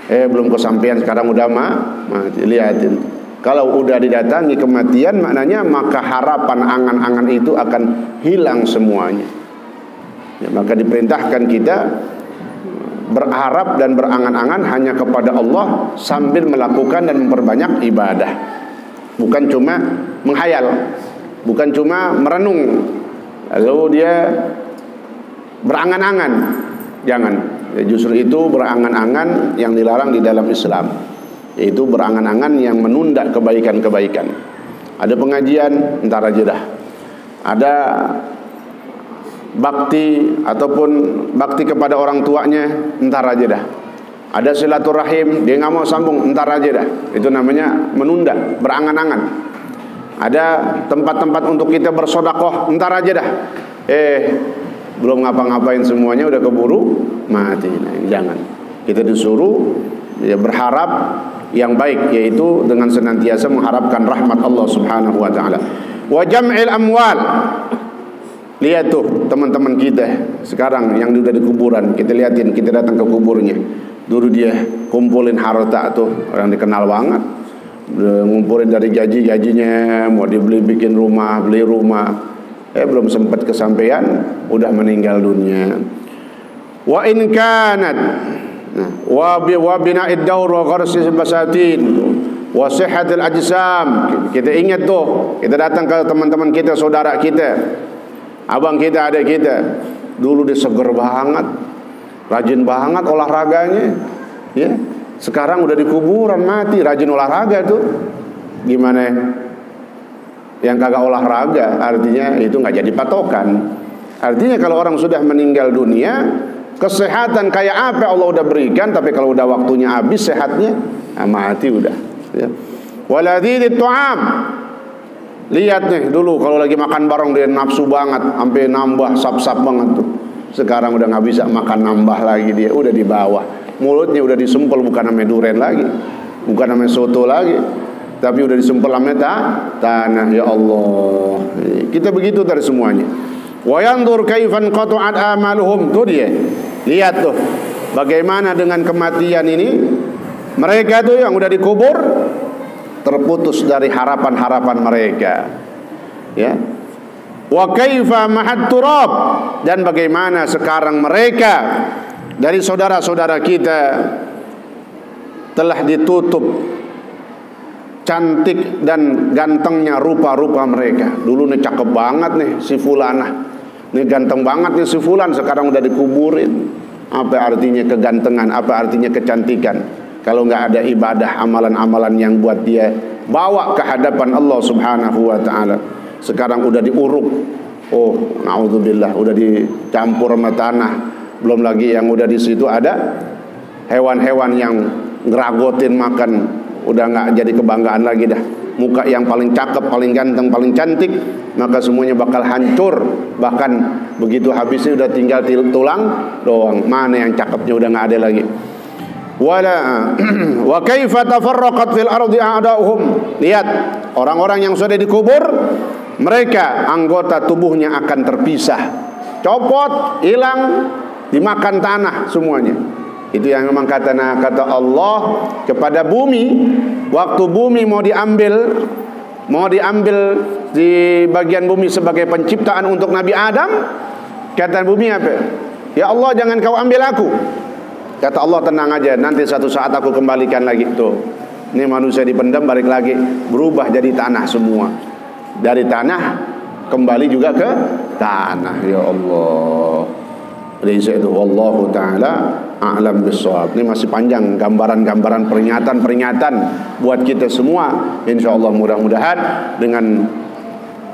Belum kesampaian, sekarang udah mati. Lihatin, kalau udah didatangi kematian, maknanya maka harapan angan-angan itu akan hilang semuanya. Ya, maka diperintahkan kita berharap dan berangan-angan hanya kepada Allah sambil melakukan dan memperbanyak ibadah. Bukan cuma menghayal, bukan cuma merenung, lalu dia berangan-angan. Jangan. Justru itu berangan-angan yang dilarang di dalam Islam, yaitu berangan-angan yang menunda kebaikan-kebaikan. Ada pengajian, entar aja dah. Ada bakti ataupun bakti kepada orang tuanya, entar aja dah. Ada silaturahim, dia nggak mau sambung, entar aja dah. Itu namanya menunda, berangan-angan. Ada tempat-tempat untuk kita bersodakoh, entar aja dah. Belum ngapa-ngapain semuanya udah keburu mati. Nah, jangan. Kita disuruh ya berharap yang baik, yaitu dengan senantiasa mengharapkan rahmat Allah Subhanahu wa taala. Wa jam'il amwal. Lihat tuh teman-teman kita sekarang yang udah di kuburan, kita liatin, kita datang ke kuburnya. Dulu dia kumpulin harta tuh, orang dikenal banget. Ngumpulin dari gajinya, mau dibeli bikin rumah, beli rumah. Belum sempat kesampaian, udah meninggal dunia. Wa in kanat wa bina'id daur wa gharsis basatin wa sihhatil ajsam. Kita ingat tuh, kita datang ke teman-teman kita, saudara kita, abang kita, adik kita. Dulu dia seger banget, rajin banget olahraganya, ya. Sekarang udah di kuburan mati, rajin olahraga tuh. Gimana? yang kagak olahraga, artinya itu nggak jadi patokan. Artinya kalau orang sudah meninggal dunia, kesehatan kayak apa Allah udah berikan, tapi kalau udah waktunya habis sehatnya, mati udah. Ya. Waladhidit tu'am. Lihat nih dulu kalau lagi makan bareng dia nafsu banget, sampai nambah sap-sap banget tuh. Sekarang udah nggak bisa makan nambah lagi, dia udah di bawah. Mulutnya udah disempel, bukan namanya duren lagi, bukan namanya soto lagi, tapi udah disempel namanya tanah. Ya Allah, kita begitu dari semuanya. Wa yanzur kaifan qata'at amaluhum. Tuh dia, lihat tuh bagaimana dengan kematian ini. Mereka tuh yang udah dikubur terputus dari harapan-harapan mereka, ya. Wa kaifa mahat turab, dan bagaimana sekarang mereka dari saudara-saudara kita telah ditutup cantik dan gantengnya rupa-rupa mereka. Dulu nih cakep banget nih si fulanah, nih ganteng banget nih si fulan, sekarang udah dikuburin. Apa artinya kegantengan? Apa artinya kecantikan kalau nggak ada ibadah, amalan-amalan yang buat dia bawa ke hadapan Allah Subhanahu wa taala? Sekarang udah diuruk. Oh, naudzubillah, udah dicampur sama tanah. Belum lagi yang udah di situ ada hewan-hewan yang ngeragotin makan. Udah nggak jadi kebanggaan lagi dah. Muka yang paling cakep, paling ganteng, paling cantik, maka semuanya bakal hancur. Bahkan begitu habisnya udah tinggal tulang doang. Mana yang cakepnya udah nggak ada lagi. Wala wa kaifa tafarraqat fil ardi a'da'uhum. Lihat orang-orang yang sudah dikubur, mereka anggota tubuhnya akan terpisah, copot, hilang, dimakan tanah semuanya. Itu yang memang kata Allah kepada bumi, waktu bumi mau diambil di bagian bumi sebagai penciptaan untuk Nabi Adam, kata bumi apa? Ya Allah, jangan kau ambil aku. Kata Allah, tenang aja, nanti satu saat aku kembalikan lagi. Tuh, ini manusia dipendam, balik lagi, berubah jadi tanah semua. Dari tanah kembali juga ke tanah. Ya Allah. Jadi itu wallahu taala a'lam bissawab. Ini masih panjang gambaran-gambaran, peringatan-peringatan buat kita semua. Insyaallah mudah-mudahan dengan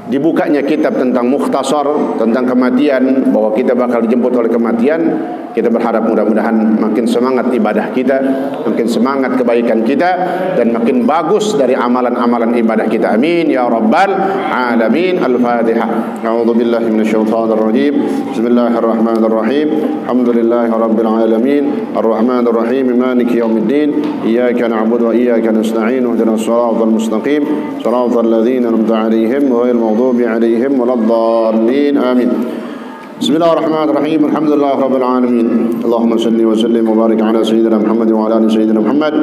dibukanya kitab tentang mukhtasar tentang kematian, bahwa kita bakal dijemput oleh kematian, kita berharap mudah-mudahan makin semangat ibadah kita, makin semangat kebaikan kita, dan makin bagus dari amalan-amalan ibadah kita. Amin ya rabbal alamin. Al-Fatihah. A'udzu billahi minasyaitonir rajim. Bismillahirrahmanirrahim. Alhamdulillahi rabbil alamin. Arrahmanir rahim. Maliki yaumiddin. Iyyaka na'budu wa iyyaka nasta'in. Ihdinas siratal mustaqim. Siratal ladzina an'amta 'alaihim ghairil maghdubi 'alaihim waladdallin. Amin. Bismillahirrahmanirrahim. Alhamdulillah rabbil alamin. Allahumma salli wa sallim wa barik ala sayyidina Muhammad wa ala ali sayyidina Muhammad.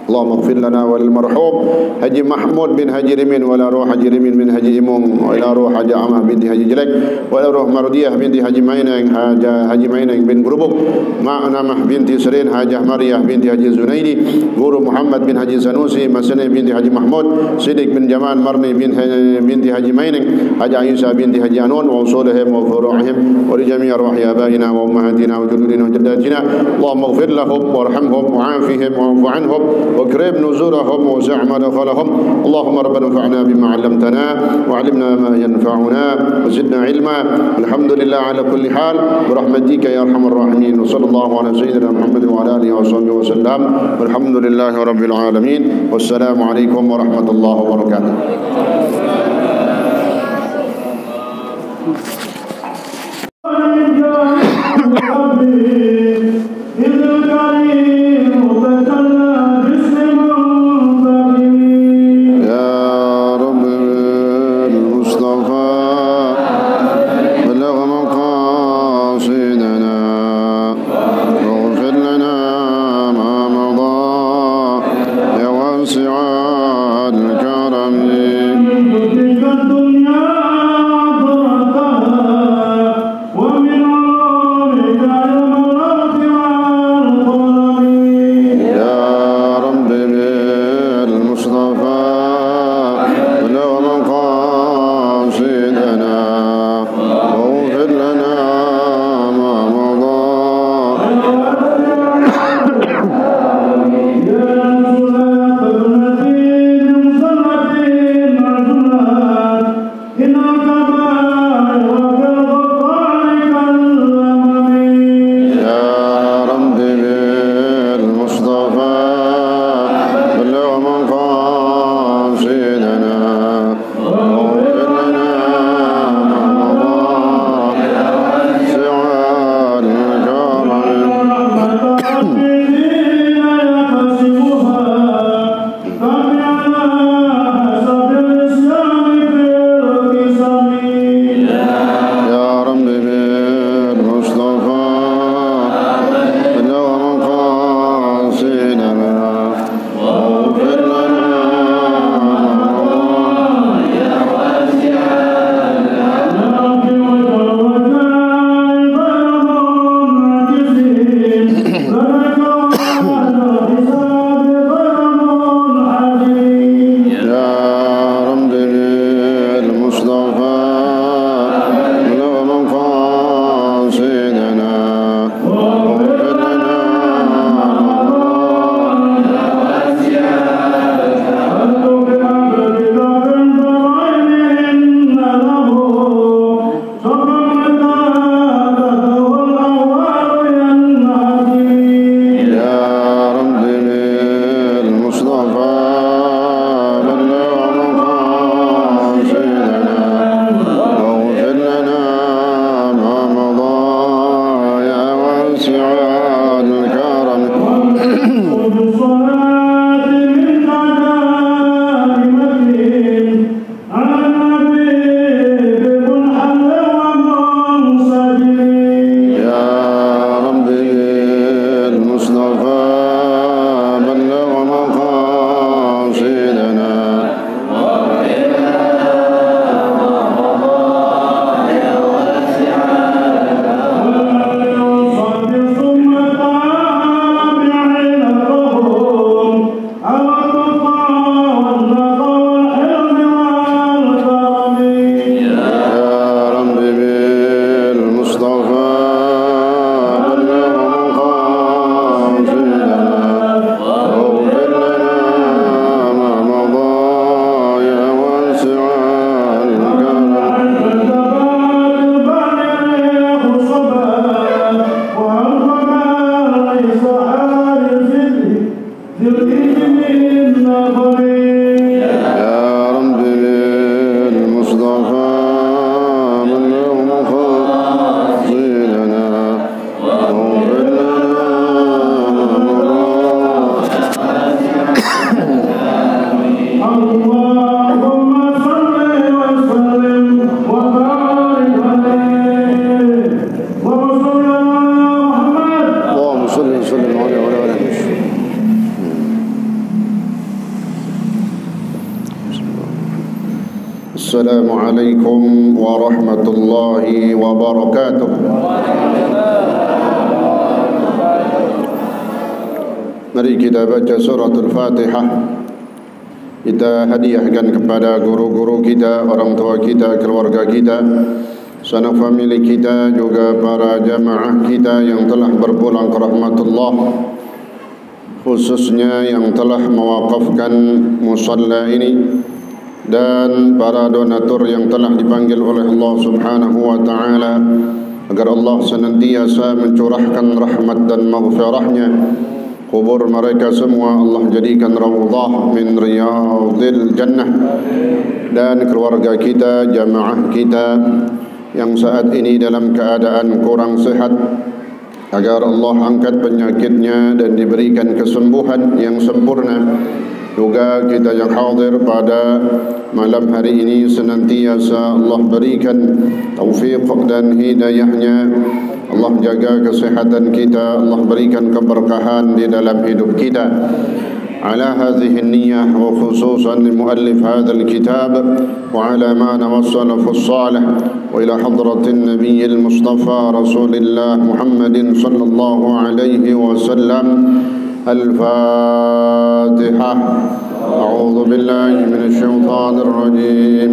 Allahumma ighfir lana wa lil marhum Haji Mahmud bin Haji Rimin wa la ruh Haji Rimin bin Haji Imung wa la ruh Haji Amah binti Haji Jelek wa la ruh Mardiyah binti Haji Mainang Haji Mainang bin Gurubuk Ma'namah binti Sirin Hajah Mariyah binti Haji Zunaidi Guru Muhammad bin Haji Sanusi Masani binti Haji Mahmud Siddiq bin Jamal Marni binti Haji Mainang Haji Aisyah binti Haji Anun wa usulihim wa furu'ihim wa li jami' arwahi abaina wa ummahatina wa jududina wa jaddatina. Allahumma ighfir lahum warhamhum wa'afihim wa'fu anhum واكرم نزولهم ووسع مدخلهم. اللهم ربنا انفعنا بما علمتنا وعلمنا ما ينفعنا وزدنا علما. الحمد لله على كل حال برحمتك يا ارحم الراحمين. وصلى الله على سيدنا محمد وعلى اله وصحبه وسلم. والحمد لله رب العالمين. والسلام عليكم ورحمة الله وبركاته. ومن عمرك صلى وسلم عليه وعلى آله وسلم. السلام عليكم ورحمة الله وبركاته. Mari kita baca suratul Fatihah. Kita hadiahkan kepada guru-guru kita, orang tua kita, keluarga kita, sanak famili kita, juga para jamaah kita yang telah berpulang ke rahmatullah, khususnya yang telah mewakafkan musalla ini, dan para donatur yang telah dipanggil oleh Allah Subhanahu wa taala agar Allah senantiasa mencurahkan rahmat dan maghfirahnya. Kubur mereka semua Allah jadikan raudhah min riyadil jannah, dan keluarga kita, jamaah kita yang saat ini dalam keadaan kurang sehat, agar Allah angkat penyakitnya dan diberikan kesembuhan yang sempurna. Juga kita yang hadir pada malam hari ini senantiasa Allah berikan taufik dan hidayahnya. Allah jaga kesehatan kita, Allah berikan keberkahan di dalam hidup kita. Ala hadhihi an-niyyah wa khususan li muallif hadzal kitab wa ala ma nawassala fi as-salih wa ila hadratin nabiyil mustafa rasulillah Muhammadin sallallahu alaihi wasallam. الفاتحة. أعوذ بالله من الشيطان الرجيم.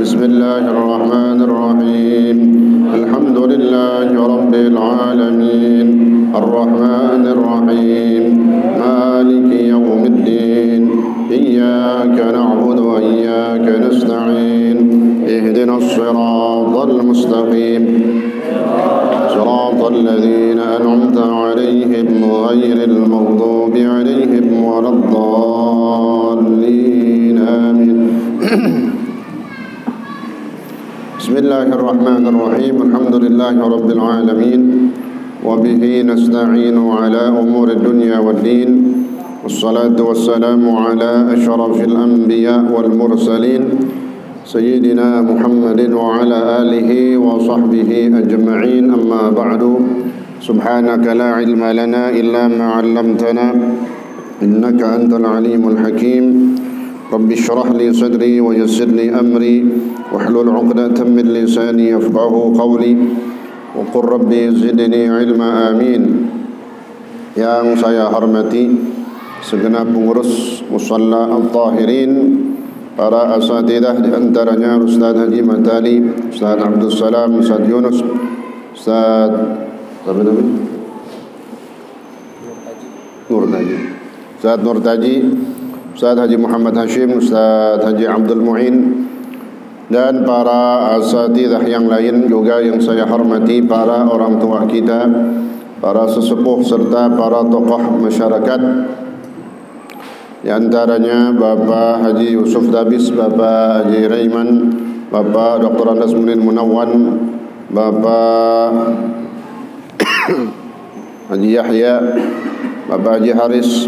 بسم الله الرحمن الرحيم. الحمد لله رب العالمين الرحمن الرحيم مالك يوم الدين إياك نعبد وإياك نستعين اهدنا الصراط المستقيم صراط الذين أنعمت عليهم غير المغضوب عليهم ولا الضالين آمين. بسم الله الرحمن الرحيم. الحمد لله رب العالمين وبه نستعين على أمور الدنيا والدين والصلاة والسلام على أشرف الأنبياء والمرسلين سيدنا محمد وعلى آله وصحبه أجمعين. أما بعد سبحانك لا علم لنا إلا ما علمتنا إنك أنت العليم الحكيم. رب اشرح لي صدري ويسر لي أمري واحلل عقدة من لساني يفقه قولي وقل ربي زدني علما آمين. Yang saya hormati segenap pengurus Musalla Al-Tahirin, para asatidah, di antaranya Ustaz Haji Matali, Ustaz Abdul Salam, Ustaz Yunus, Ustaz apa namanya? Nur Taji, Ustaz Nur Taji, Ustaz Haji Muhammad Hashim, Ustaz Haji Abdul Mu'in, dan para asatidah yang lain juga yang saya hormati, para orang tua kita, para sesepuh serta para tokoh masyarakat. Di antaranya Bapak Haji Yusuf Dabis, Bapak Haji Raiman, Bapak Dr. Andas Munir Munawwan, Bapak Haji Yahya, Bapak Haji Haris,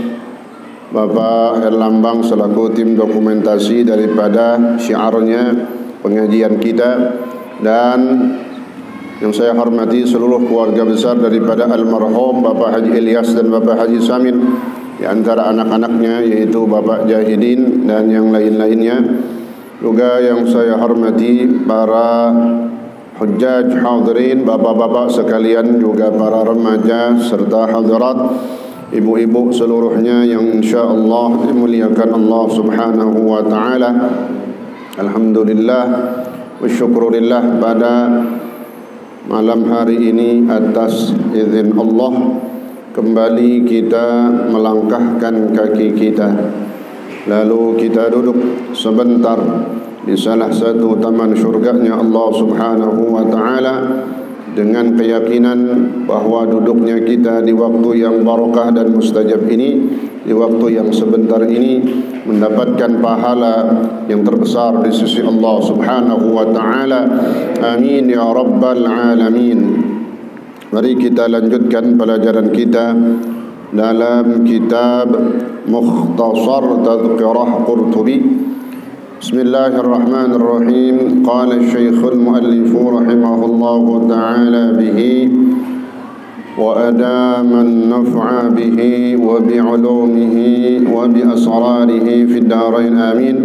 Bapak Herlambang selaku tim dokumentasi daripada syiarnya pengajian kita, dan yang saya hormati seluruh keluarga besar daripada almarhum Bapak Haji Ilyas dan Bapak Haji Samin, di antara anak-anaknya yaitu Bapak Jahidin dan yang lain-lainnya. Juga yang saya hormati para hujjaj hadirin, bapak-bapak sekalian, juga para remaja serta hadirat, ibu-ibu seluruhnya yang insyaallah dimuliakan Allah Subhanahu wa taala. Alhamdulillah wa syukurillah, pada malam hari ini atas izin Allah kembali kita melangkahkan kaki kita, lalu kita duduk sebentar di salah satu taman syurganya Allah Subhanahu wa taala, dengan keyakinan bahwa duduknya kita di waktu yang barakah dan mustajab ini, di waktu yang sebentar ini, mendapatkan pahala yang terbesar di sisi Allah Subhanahu wa taala. Amin ya rabbal alamin. Mari kita lanjutkan pelajaran kita dalam kitab Mukhtasar Tadhkirah Qurtubi. Bismillahirrahmanirrahim. Qala Syekhul Muallif rahimahullahu ta'ala bihi وأدام النفع به وبعلومه وبأسراره في الدارين آمين.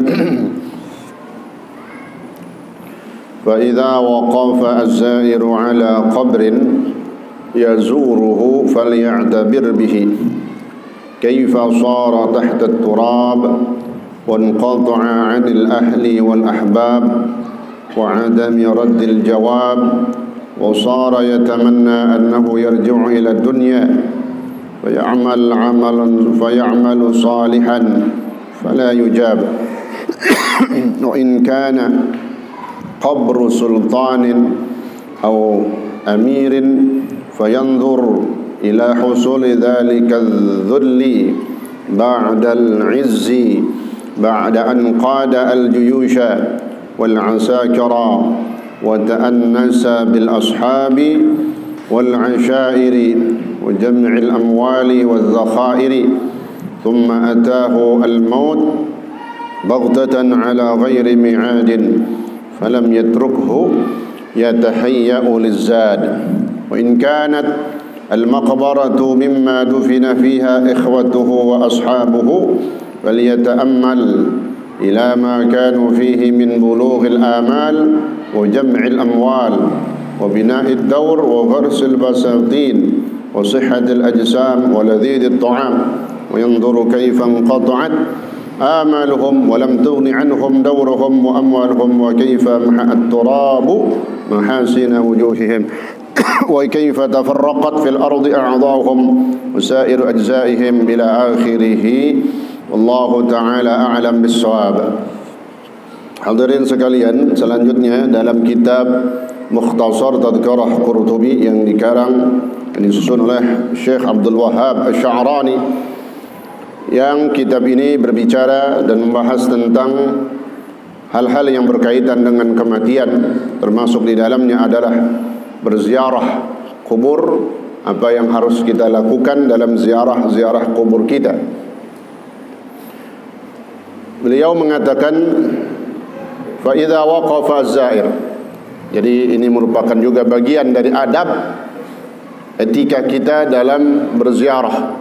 فإذا وقف الزائر على قبر يزوره فليعتبر به كيف صار تحت التراب وانقطع عن الأهل والأحباب وعدم رد الجواب وصار يتمنى أنه يرجع إلى الدنيا فيعمل صالحا فلا يجاب. وإن كان قبر سلطان أو أمير فينظر إلى حصول ذلك الذل بعد العز بعد أن قاد الجيوش والعساكر وتأنس بالأصحاب والعشائر وجمع الأموال والذخائر ثم أتاه الموت بغتة على غير ميعاد فلم يتركه يتهيأ للزاد. وإن كانت المقبرة مما دفن فيها إخوته وأصحابه فليتأمل إلى ما كانوا فيه من بلوغ الآمال وجمع الأموال وبناء الدور وغرس البساتين وصحة الأجسام ولذيذ الطعام وينظر كيف انقطعت آمالهم ولم تغن عنهم دورهم وأموالهم وكيف محى التراب محاسن وجوههم وكيف تفرقت في الأرض أعضاؤهم وسائر أجزائهم إلى آخره. Wallahu ta'ala a'lam bis-shawab. Hadirin sekalian, selanjutnya dalam kitab Mukhtasar Tadhkirah Qurtubi yang dikarang yang disusun oleh Syekh Abdul Wahhab Asy-Sya'rani, yang kitab ini berbicara dan membahas tentang hal-hal yang berkaitan dengan kematian, termasuk di dalamnya adalah berziarah kubur, apa yang harus kita lakukan dalam ziarah kubur kita. Beliau mengatakan fa idza waqafa az-za'ir. Jadi ini merupakan juga bagian dari adab etika kita dalam berziarah,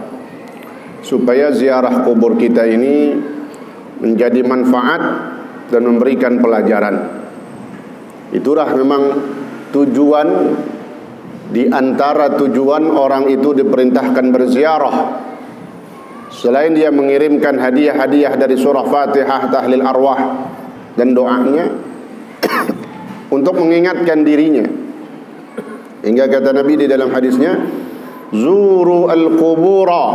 supaya ziarah kubur kita ini menjadi manfaat dan memberikan pelajaran. Itulah memang tujuan di antara tujuan orang itu diperintahkan berziarah. Selain dia mengirimkan hadiah-hadiah dari surah Fatihah, tahlil arwah dan doanya untuk mengingatkan dirinya. Hingga kata Nabi di dalam hadisnya, zuru al-qubura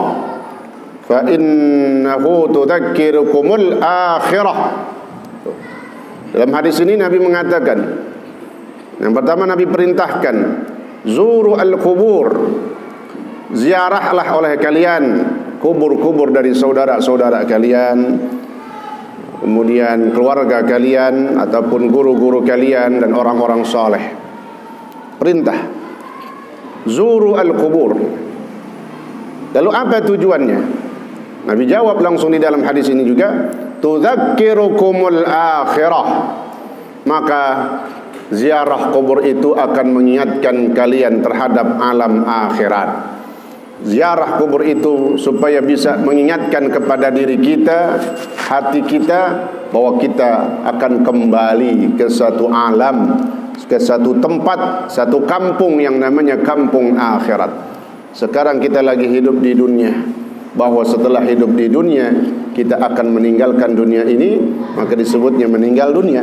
fa innahu tudzakirukumul akhirah. Dalam hadis ini Nabi mengatakan, yang pertama Nabi perintahkan, zuru al-qubur, ziarahlah oleh kalian kubur-kubur dari saudara-saudara kalian, kemudian keluarga kalian ataupun guru-guru kalian dan orang-orang saleh. Perintah zuru al-qubur. Lalu apa tujuannya? Nabi jawab langsung di dalam hadis ini juga, tudzakirukumul akhirah. Maka ziarah kubur itu akan mengingatkan kalian terhadap alam akhirat. Ziarah kubur itu supaya bisa mengingatkan kepada diri kita, hati kita, bahwa kita akan kembali ke satu alam, ke satu tempat, satu kampung yang namanya kampung akhirat. Sekarang kita lagi hidup di dunia, bahwa setelah hidup di dunia kita akan meninggalkan dunia ini, maka disebutnya meninggal dunia.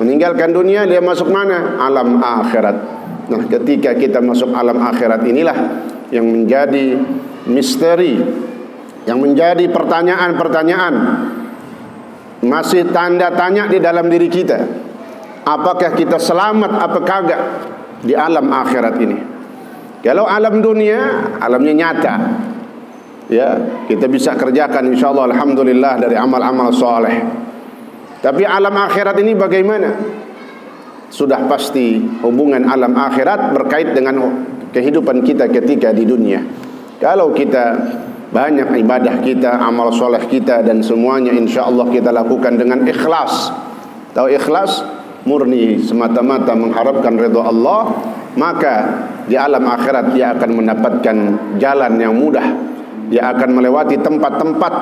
Meninggalkan dunia, dia masuk mana? Alam akhirat. Nah, ketika kita masuk alam akhirat inilah yang menjadi misteri, yang menjadi pertanyaan-pertanyaan, masih tanda tanya di dalam diri kita. Apakah kita selamat apa kagak di alam akhirat ini? Kalau alam dunia, alamnya nyata, ya, kita bisa kerjakan insyaallah, alhamdulillah, dari amal-amal soleh. Tapi alam akhirat ini bagaimana? Sudah pasti hubungan alam akhirat berkait dengan kehidupan kita ketika di dunia. Kalau kita banyak ibadah kita, amal soleh kita, dan semuanya insyaallah kita lakukan dengan ikhlas. Tahu ikhlas? Murni semata-mata mengharapkan ridha Allah, maka di alam akhirat dia akan mendapatkan jalan yang mudah. Dia akan melewati tempat-tempat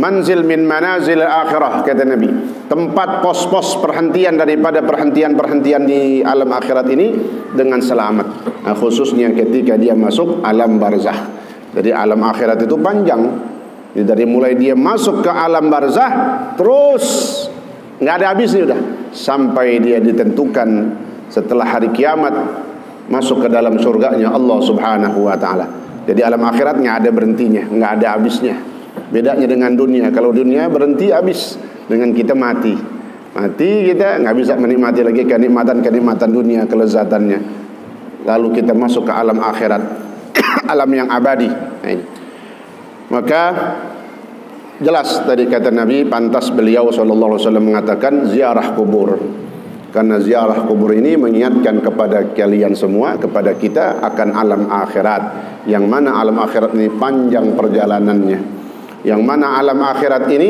manzil min manazil akhirah, kata Nabi, tempat pos-pos perhentian daripada perhentian-perhentian di alam akhirat ini dengan selamat. Khususnya ketika dia masuk alam barzah. Jadi alam akhirat itu panjang. Jadi dari mulai dia masuk ke alam barzah terus nggak ada habisnya udah, sampai dia ditentukan setelah hari kiamat masuk ke dalam surganya Allah Subhanahu wa taala. Jadi alam akhirat nggak ada berhentinya, nggak ada habisnya. Bedanya dengan dunia, kalau dunia berhenti habis dengan kita mati. Mati kita nggak bisa menikmati lagi kenikmatan dunia, kelezatannya. Lalu kita masuk ke alam akhirat, alam yang abadi. Nah, ini. Maka jelas tadi kata Nabi, pantas beliau SAW mengatakan ziarah kubur. Karena ziarah kubur ini mengingatkan kepada kalian semua, kepada kita akan alam akhirat. Yang mana alam akhirat ini panjang perjalanannya. Yang mana alam akhirat ini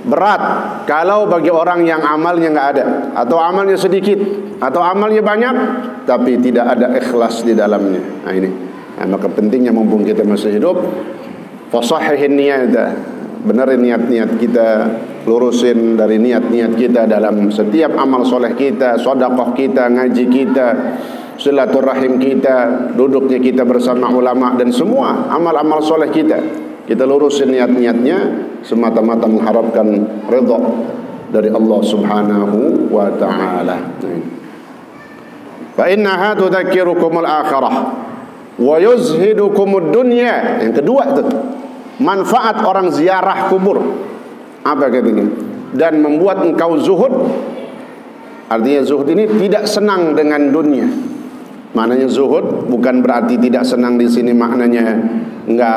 berat kalau bagi orang yang amalnya nggak ada, atau amalnya sedikit, atau amalnya banyak tapi tidak ada ikhlas di dalamnya. Nah ini, nah, maka pentingnya mumpung kita masih hidup, fasahihin niyat, benerin niat-niat kita, lurusin dari niat-niat kita dalam setiap amal soleh kita, sedekah kita, ngaji kita, silaturahim kita, duduknya kita bersama ulama, dan semua amal-amal soleh kita lurusin niat-niatnya semata-mata mengharapkan ridha dari Allah Subhanahu wa taala. Fa innaha tudzakirukumul akhirah wa yuzhidukumud dunya. Yang kedua itu manfaat orang ziarah kubur. Apa katanya? Dan membuat engkau zuhud. Artinya zuhud ini tidak senang dengan dunia. Maknanya zuhud bukan berarti tidak senang di sini, maknanya enggak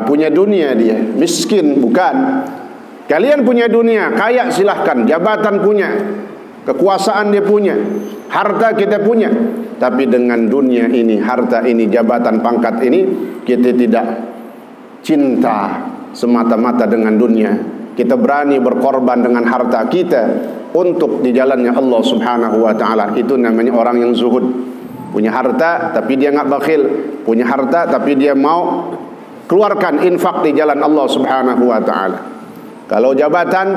punya dunia, dia miskin, bukan. Kalian punya dunia, kaya silahkan, jabatan punya, kekuasaan dia punya, harta kita punya. Tapi dengan dunia ini, harta ini, jabatan, pangkat ini, kita tidak cinta semata-mata dengan dunia. Kita berani berkorban dengan harta kita untuk di jalannya Allah Subhanahu wa taala. Itu namanya orang yang zuhud. Punya harta tapi dia enggak bakhil, punya harta tapi dia mau keluarkan infak di jalan Allah Subhanahu wa taala. Kalau jabatan,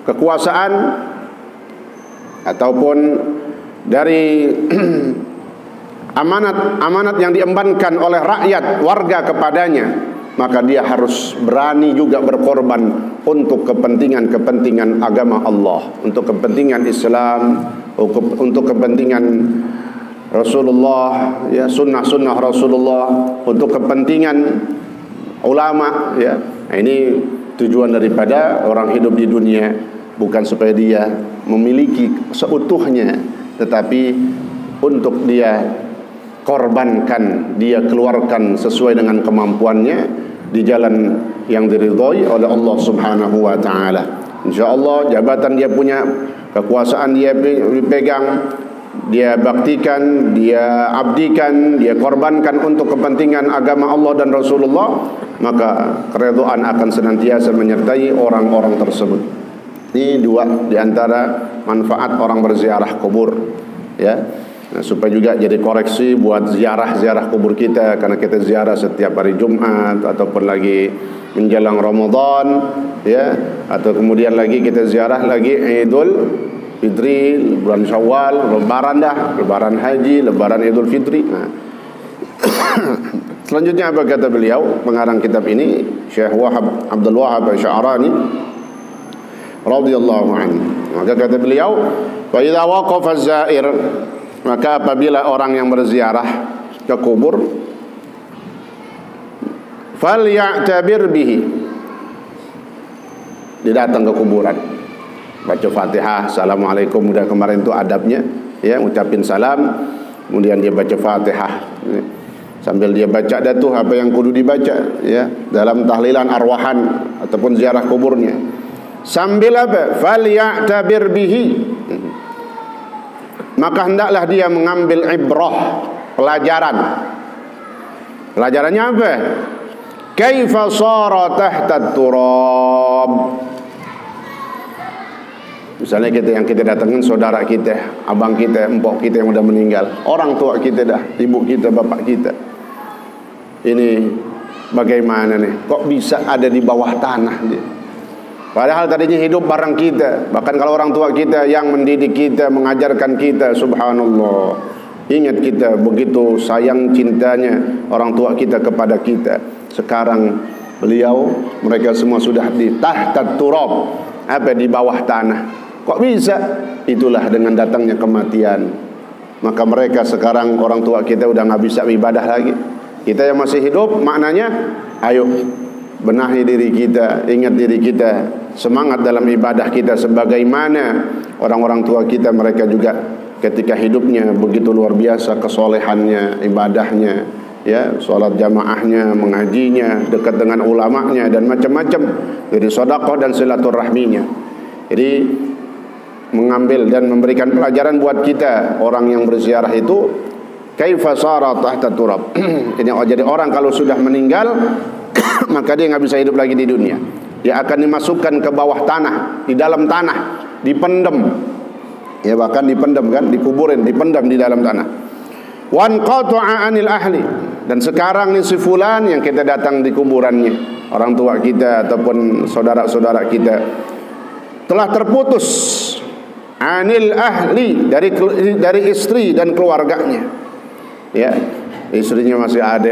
kekuasaan ataupun dari amanat yang diembankan oleh rakyat warga kepadanya, maka dia harus berani juga berkorban untuk kepentingan agama Allah, untuk kepentingan Islam, untuk kepentingan Rasulullah, ya, sunnah Rasulullah, untuk kepentingan ulama, ya. Nah, ini tujuan daripada orang hidup di dunia, bukan supaya dia memiliki seutuhnya, tetapi untuk dia korbankan, dia keluarkan sesuai dengan kemampuannya di jalan yang diridhai oleh Allah Subhanahu wa taala. Insyaallah jabatan dia punya, kekuasaan dia pegang, dia baktikan, dia abdikan, dia korbankan untuk kepentingan agama Allah dan Rasulullah, maka keridhaan akan senantiasa menyertai orang-orang tersebut. Ini dua di antara manfaat orang berziarah kubur, ya. Nah, supaya juga jadi koreksi buat ziarah kubur kita, karena kita ziarah setiap hari Jumat ataupun lagi menjelang Ramadan, ya, atau kemudian lagi kita ziarah lagi Idul Fitri, bulan Syawal, lebaran haji, lebaran Idul Fitri. Nah, selanjutnya apa kata beliau, pengarang kitab ini, Syekh Abdul Wahab Asy'arani radhiyallahu anhu. Maka kata beliau, fa idza waqafa az-za'ir, maka apabila orang yang berziarah ke kubur, falya'tabir bihi, dia datang ke kuburan, baca Fatihah, Assalamualaikum, udah kemarin itu adabnya, ya, ucapin salam, kemudian dia baca Fatihah, ya. Sambil dia baca datuh apa yang kudu dibaca, ya, dalam tahlilan arwahan ataupun ziarah kuburnya. Sambil apa? Falya'tabir bihi, maka hendaklah dia mengambil ibrah, pelajaran. Pelajarannya apa? Kaifa sara tahta turab, Misalnya yang kita datangin saudara kita, abang kita, empok kita yang udah meninggal, orang tua kita dah, ibu kita, bapak kita. Ini bagaimana nih? Kok bisa ada di bawah tanah dia? Padahal tadinya hidup bareng kita. Bahkan kalau orang tua kita yang mendidik kita, mengajarkan kita, subhanallah. Ingat kita begitu sayang cintanya orang tua kita kepada kita. Sekarang mereka semua sudah di tahta turab, di bawah tanah. Kok bisa? Itulah dengan datangnya kematian. Maka mereka sekarang orang tua kita udah nggak bisa ibadah lagi. Kita yang masih hidup, maknanya ayo benahi diri kita, ingat diri kita, semangat dalam ibadah kita sebagaimana orang-orang tua kita. Mereka juga ketika hidupnya begitu luar biasa kesolehannya, ibadahnya, ya, sholat jamaahnya, mengajinya, dekat dengan ulamanya dan macam-macam, dari sedekah dan silaturahminya. Jadi mengambil dan memberikan pelajaran buat kita, orang yang berziarah itu kaifa sara tahta turab. Jadi orang kalau sudah meninggal maka dia nggak bisa hidup lagi di dunia. Dia akan dimasukkan ke bawah tanah, di dalam tanah, dipendam. Ya, bahkan dipendam kan, dikuburin, dipendam di dalam tanah. Wan qata'a 'anil ahli. Dan sekarang nih si fulan yang kita datang di kuburannya, orang tua kita ataupun saudara-saudara kita, telah terputus 'anil ahli, dari istri dan keluarganya. Ya, istrinya masih ada,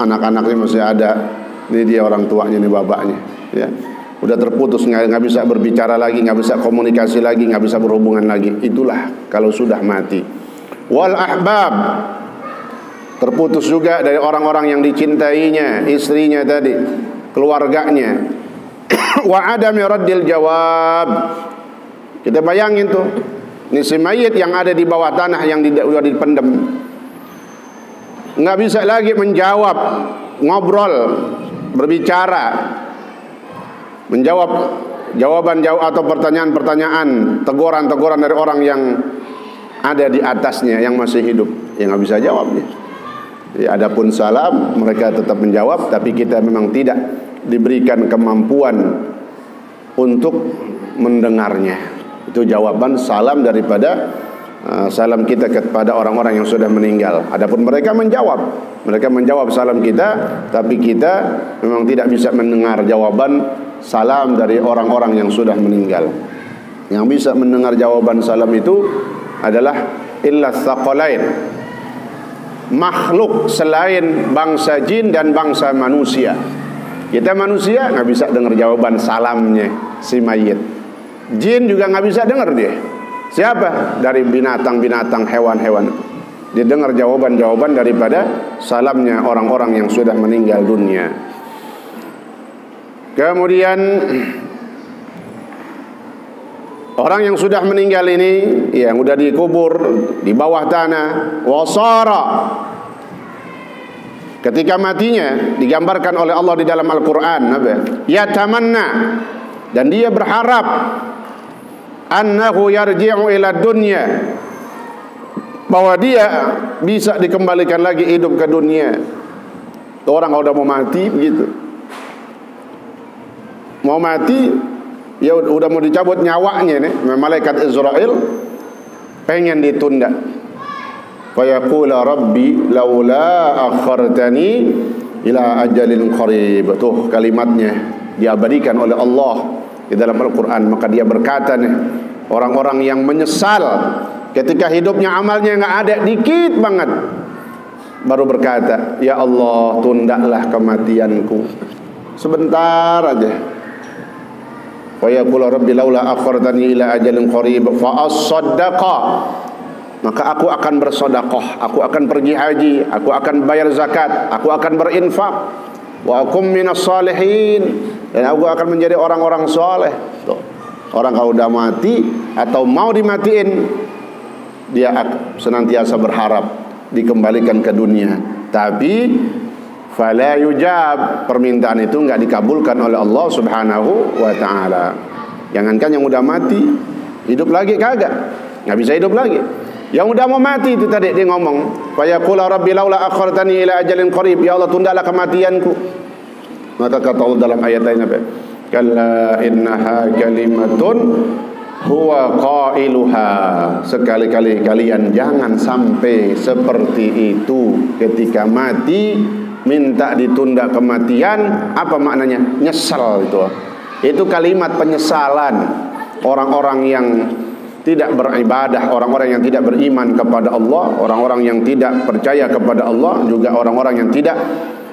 anak-anaknya masih ada. Ini dia orang tuanya, ini bapaknya. Ya, udah terputus, nggak bisa berbicara lagi, nggak bisa komunikasi lagi, nggak bisa berhubungan lagi. Itulah kalau sudah mati. Wal ahbab, terputus juga dari orang-orang yang dicintainya, istrinya tadi, keluarganya. Wa adami raddil jawab. Kita bayangin tuh, ini si mayit yang ada di bawah tanah yang udah dipendam, nggak bisa lagi menjawab, ngobrol, berbicara, menjawab jawaban atau pertanyaan-pertanyaan, teguran-teguran dari orang yang ada di atasnya yang masih hidup, yang nggak bisa jawabnya. Jadi adapun salam mereka tetap menjawab, tapi kita memang tidak diberikan kemampuan untuk mendengarnya. Itu jawaban salam daripada salam kita kepada orang-orang yang sudah meninggal. Adapun mereka menjawab salam kita, tapi kita memang tidak bisa mendengar jawaban salam dari orang-orang yang sudah meninggal. Yang bisa mendengar jawaban salam itu adalah illa tsaqalain, makhluk selain bangsa jin dan bangsa manusia. Kita manusia nggak bisa dengar jawaban salamnya si mayit. Jin juga nggak bisa dengar dia. Siapa? Dari binatang-binatang, hewan-hewan. Dia dengar jawaban-jawaban daripada salamnya orang-orang yang sudah meninggal dunia. Kemudian orang yang sudah meninggal ini, yang sudah dikubur di bawah tanah, wasara, ketika matinya digambarkan oleh Allah di dalam Al-Quran, ya tamanna, dan dia berharap annahu yarji'u ila dunya, bahwa dia bisa dikembalikan lagi hidup ke dunia. Orang kalau udah mau mati begitu, mau mati, ya udah mau dicabut nyawanya nih, malaikat Israel pengen ditunda. Fa yaqula rabbi laula akhartani ila ajalin qarib. Tuh kalimatnya diabadikan oleh Allah di dalam Al-Quran. Maka dia berkata nih, orang-orang yang menyesal ketika hidupnya amalnya nggak ada, dikit banget, baru berkata, ya Allah, tundalah kematianku sebentar aja. Wa yaqulu rabbi laula akhartani ila ajalin qarib fa as-saddaqa, maka aku akan bersedekah, aku akan pergi haji, aku akan bayar zakat, aku akan berinfak, wa akum minas salihin, dan aku akan menjadi orang-orang soleh. Tuh. Orang kalau udah mati atau mau dimatiin, dia senantiasa berharap dikembalikan ke dunia. Tapi fala yujab, permintaan itu enggak dikabulkan oleh Allah Subhanahu wa taala. Jangankan yang udah mati, hidup lagi kagak, enggak bisa hidup lagi. Yang udah mau mati itu tadi dia ngomong, fa yaqula rabbi laula akhartani ila ajalin qarib, ya Allah tundalah kematianku. Maka kata Allah dalam ayat lain apa? Kalla innaha kalimatun huwa qailuha. Sekali-kali kalian jangan sampai seperti itu ketika mati, minta ditunda kematian. Apa maknanya? Nyesal itu. Itu kalimat penyesalan orang-orang yang tidak beribadah, orang-orang yang tidak beriman kepada Allah, orang-orang yang tidak percaya kepada Allah, juga orang-orang yang tidak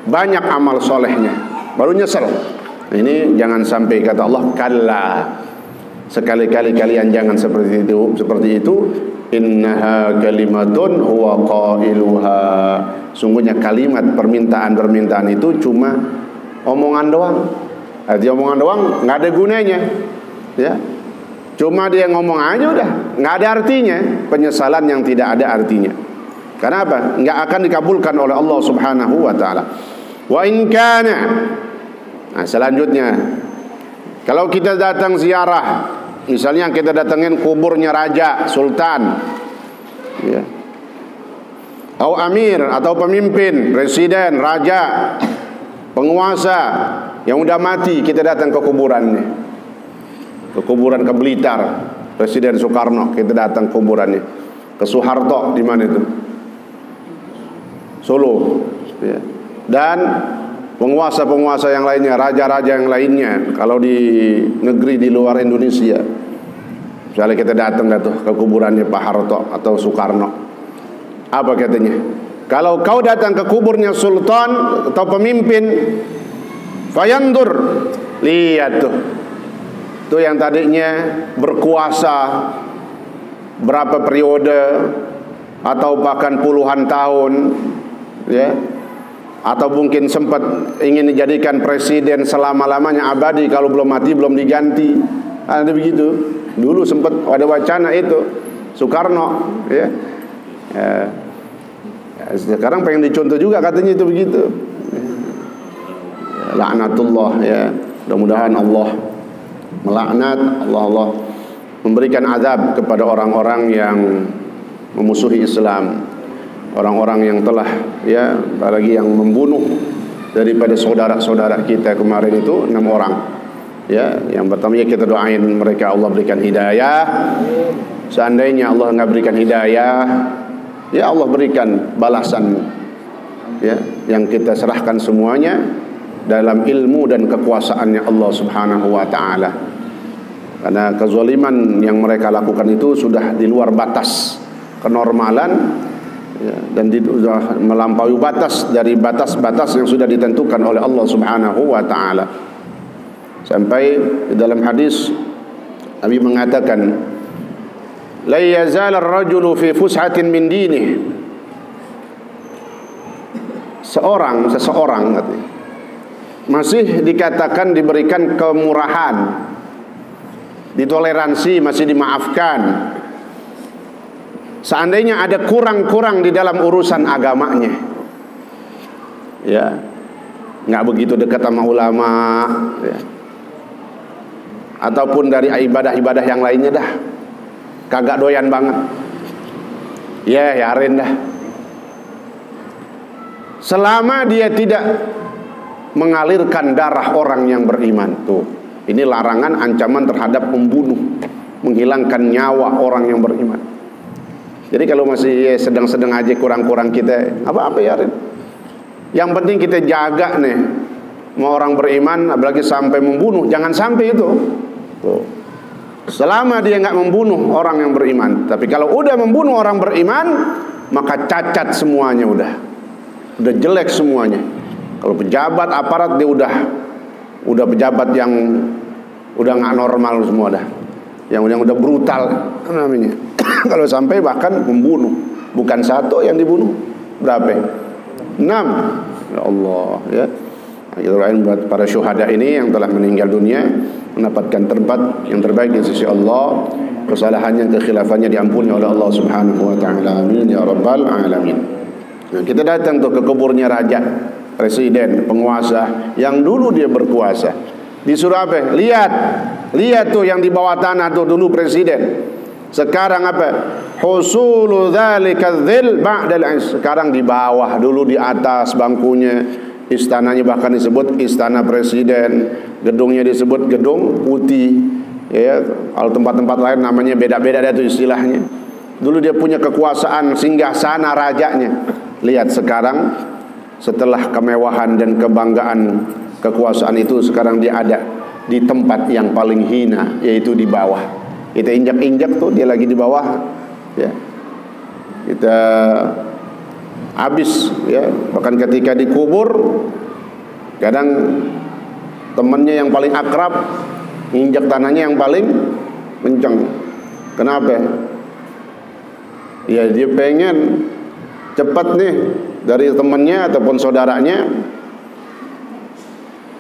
banyak amal solehnya, baru nyesel. Ini jangan sampai, kata Allah, kalla, sekali-kali kalian jangan seperti itu. Innaha kalimatun huwa qailuha. Sungguhnya kalimat permintaan itu cuma omongan doang. Arti omongan doang nggak ada gunanya, ya. Cuma dia ngomong aja udah, nggak ada artinya. Penyesalan yang tidak ada artinya. Karena apa? Nggak akan dikabulkan oleh Allah Subhanahu wa taala. Wa in kana. Nah, selanjutnya, kalau kita datang ziarah, misalnya kita datengin kuburnya raja, sultan, ya, atau amir, atau pemimpin, presiden, raja, penguasa yang udah mati, kita datang ke kuburannya, ke kuburan ke Blitar, Presiden Soekarno, kita datang ke kuburannya. Ke Soeharto, di mana itu? Solo, ya. Dan penguasa-penguasa yang lainnya, raja-raja yang lainnya, kalau di negeri di luar Indonesia, misalnya kita datang ke kuburannya Pak Harto atau Soekarno, apa katanya? Kalau kau datang ke kuburnya sultan atau pemimpin, fayandur, lihat tuh yang tadinya berkuasa berapa periode atau bahkan puluhan tahun, ya, atau mungkin sempat ingin dijadikan presiden selama-lamanya abadi, kalau belum mati belum diganti. Ada begitu. Dulu sempat ada wacana itu Soekarno, ya. Sekarang pengen dicontoh juga katanya itu begitu. Laknatullah, ya. Mudah-mudahan Allah melaknat, Allah memberikan azab kepada orang-orang yang memusuhi Islam, orang-orang yang telah, ya, apalagi yang membunuh daripada saudara-saudara kita kemarin itu 6 orang. Ya, yang pertama ya kita doain mereka Allah berikan hidayah. Seandainya Allah nggak berikan hidayah, ya Allah berikan balasan, ya, yang kita serahkan semuanya dalam ilmu dan kekuasaannya Allah Subhanahu wa taala. Karena kezaliman yang mereka lakukan itu sudah di luar batas kenormalan, ya, dan sudah melampaui batas dari batas-batas yang sudah ditentukan oleh Allah Subhanahu wa taala. Sampai di dalam hadis Nabi mengatakan, la yazal ar-rajulu fi fushatin min dinih. Seseorang katanya, masih dikatakan diberikan kemurahan, ditoleransi, masih dimaafkan seandainya ada kurang-kurang di dalam urusan agamanya, ya, nggak begitu dekat sama ulama, ya, ataupun dari ibadah-ibadah yang lainnya dah kagak doyan banget, ya, yarin dah. Selama dia tidak mengalirkan darah orang yang beriman, tuh, ini larangan, ancaman terhadap membunuh, menghilangkan nyawa orang yang beriman. Jadi kalau masih sedang-sedang aja kurang-kurang kita, apa-apa ya, yang penting kita jaga nih, mau orang beriman, apalagi sampai membunuh, jangan sampai itu. Tuh. Selama dia nggak membunuh orang yang beriman, tapi kalau udah membunuh orang beriman, maka cacat semuanya, udah jelek semuanya. Kalau pejabat aparat dia udah pejabat yang udah nggak normal semua dah, yang udah brutal namanya. Kalau sampai bahkan membunuh, bukan satu yang dibunuh, berapa? 6. Ya Allah, ya. Kita doain buat para syuhada ini yang telah meninggal dunia, mendapatkan tempat yang terbaik di sisi Allah, kesalahannya, kekhilafannya diampuni oleh Allah Subhanahu wa taala. Amin ya rabbal alamin. Nah, kita datang tuh ke kuburnya raja, presiden, penguasa yang dulu dia berkuasa. Disuruh apa? Lihat tuh yang di bawah tanah tuh dulu presiden. Sekarang apa? Husulu dzalika dzil ba'dal 'is. Sekarang di bawah, dulu di atas bangkunya. Istananya bahkan disebut istana presiden, gedungnya disebut gedung putih, Ya, kalau tempat-tempat lain namanya beda-beda itu istilahnya. Dulu dia punya kekuasaan singgah sana rajanya. Lihat sekarang, setelah kemewahan dan kebanggaan kekuasaan itu, sekarang dia ada di tempat yang paling hina, yaitu di bawah. Kita injak-injak tuh, dia lagi di bawah. Ya, kita habis. Ya, bahkan ketika dikubur, kadang temannya yang paling akrab injak tanahnya yang paling kencang. Kenapa? Ya, dia pengen cepat nih dari temannya ataupun saudaranya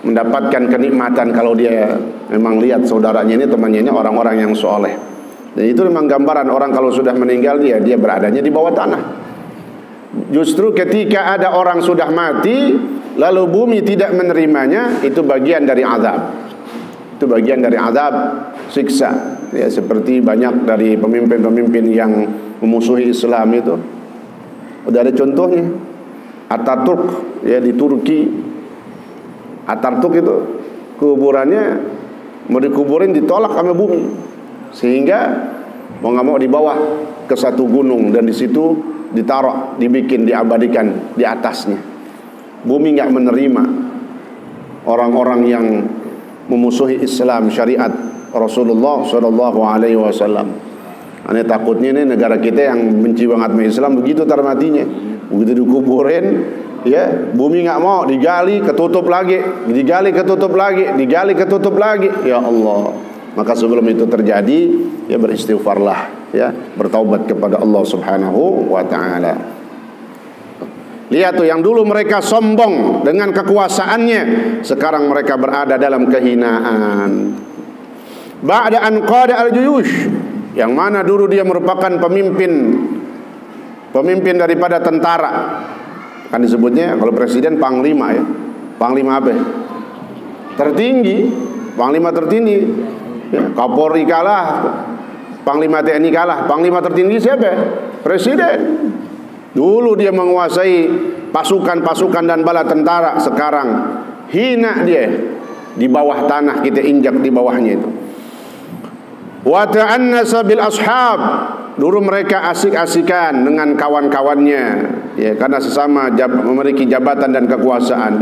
mendapatkan kenikmatan kalau dia memang lihat saudaranya ini, temannya ini orang-orang yang soleh. Dan itu memang gambaran orang kalau sudah meninggal, dia beradanya di bawah tanah. Justru ketika ada orang sudah mati lalu bumi tidak menerimanya, itu bagian dari azab. Itu bagian dari azab, siksa. Ya, seperti banyak dari pemimpin-pemimpin yang memusuhi Islam itu. Udah ada contohnya. Ataturk, ya, di Turki. Ataturk itu kuburannya mau dikuburin ditolak sama bumi, sehingga mau nggak mau dibawa ke satu gunung dan di situ ditaruh, dibikin, diabadikan di atasnya. Bumi nggak menerima orang-orang yang memusuhi Islam, syariat Rasulullah Shallallahu Alaihi Wasallam. Aneh takutnya ini negara kita yang benci banget sama Islam, begitu termatinya, begitu dikuburin, ya, bumi nggak mau, digali, ketutup lagi, digali, ketutup lagi, digali, ketutup lagi. Ya Allah, maka sebelum itu terjadi, ya beristighfarlah, ya, bertaubat kepada Allah Subhanahu wa Ta'ala. Lihat tuh, yang dulu mereka sombong dengan kekuasaannya, sekarang mereka berada dalam kehinaan. Ba'da an qada al-juyush, yang mana dulu dia merupakan pemimpin daripada tentara. Kan disebutnya kalau presiden panglima, ya. Panglima apa? Tertinggi, panglima tertinggi. Ya, Kapolri kalah, panglima TNI kalah, panglima tertinggi siapa? Presiden. Dulu dia menguasai pasukan-pasukan dan bala tentara, sekarang hina dia di bawah tanah, kita injak di bawahnya itu. Wa ta'annasa bil ashab, dulu mereka asik-asikan dengan kawan-kawannya, ya, karena sesama memiliki jabatan dan kekuasaan.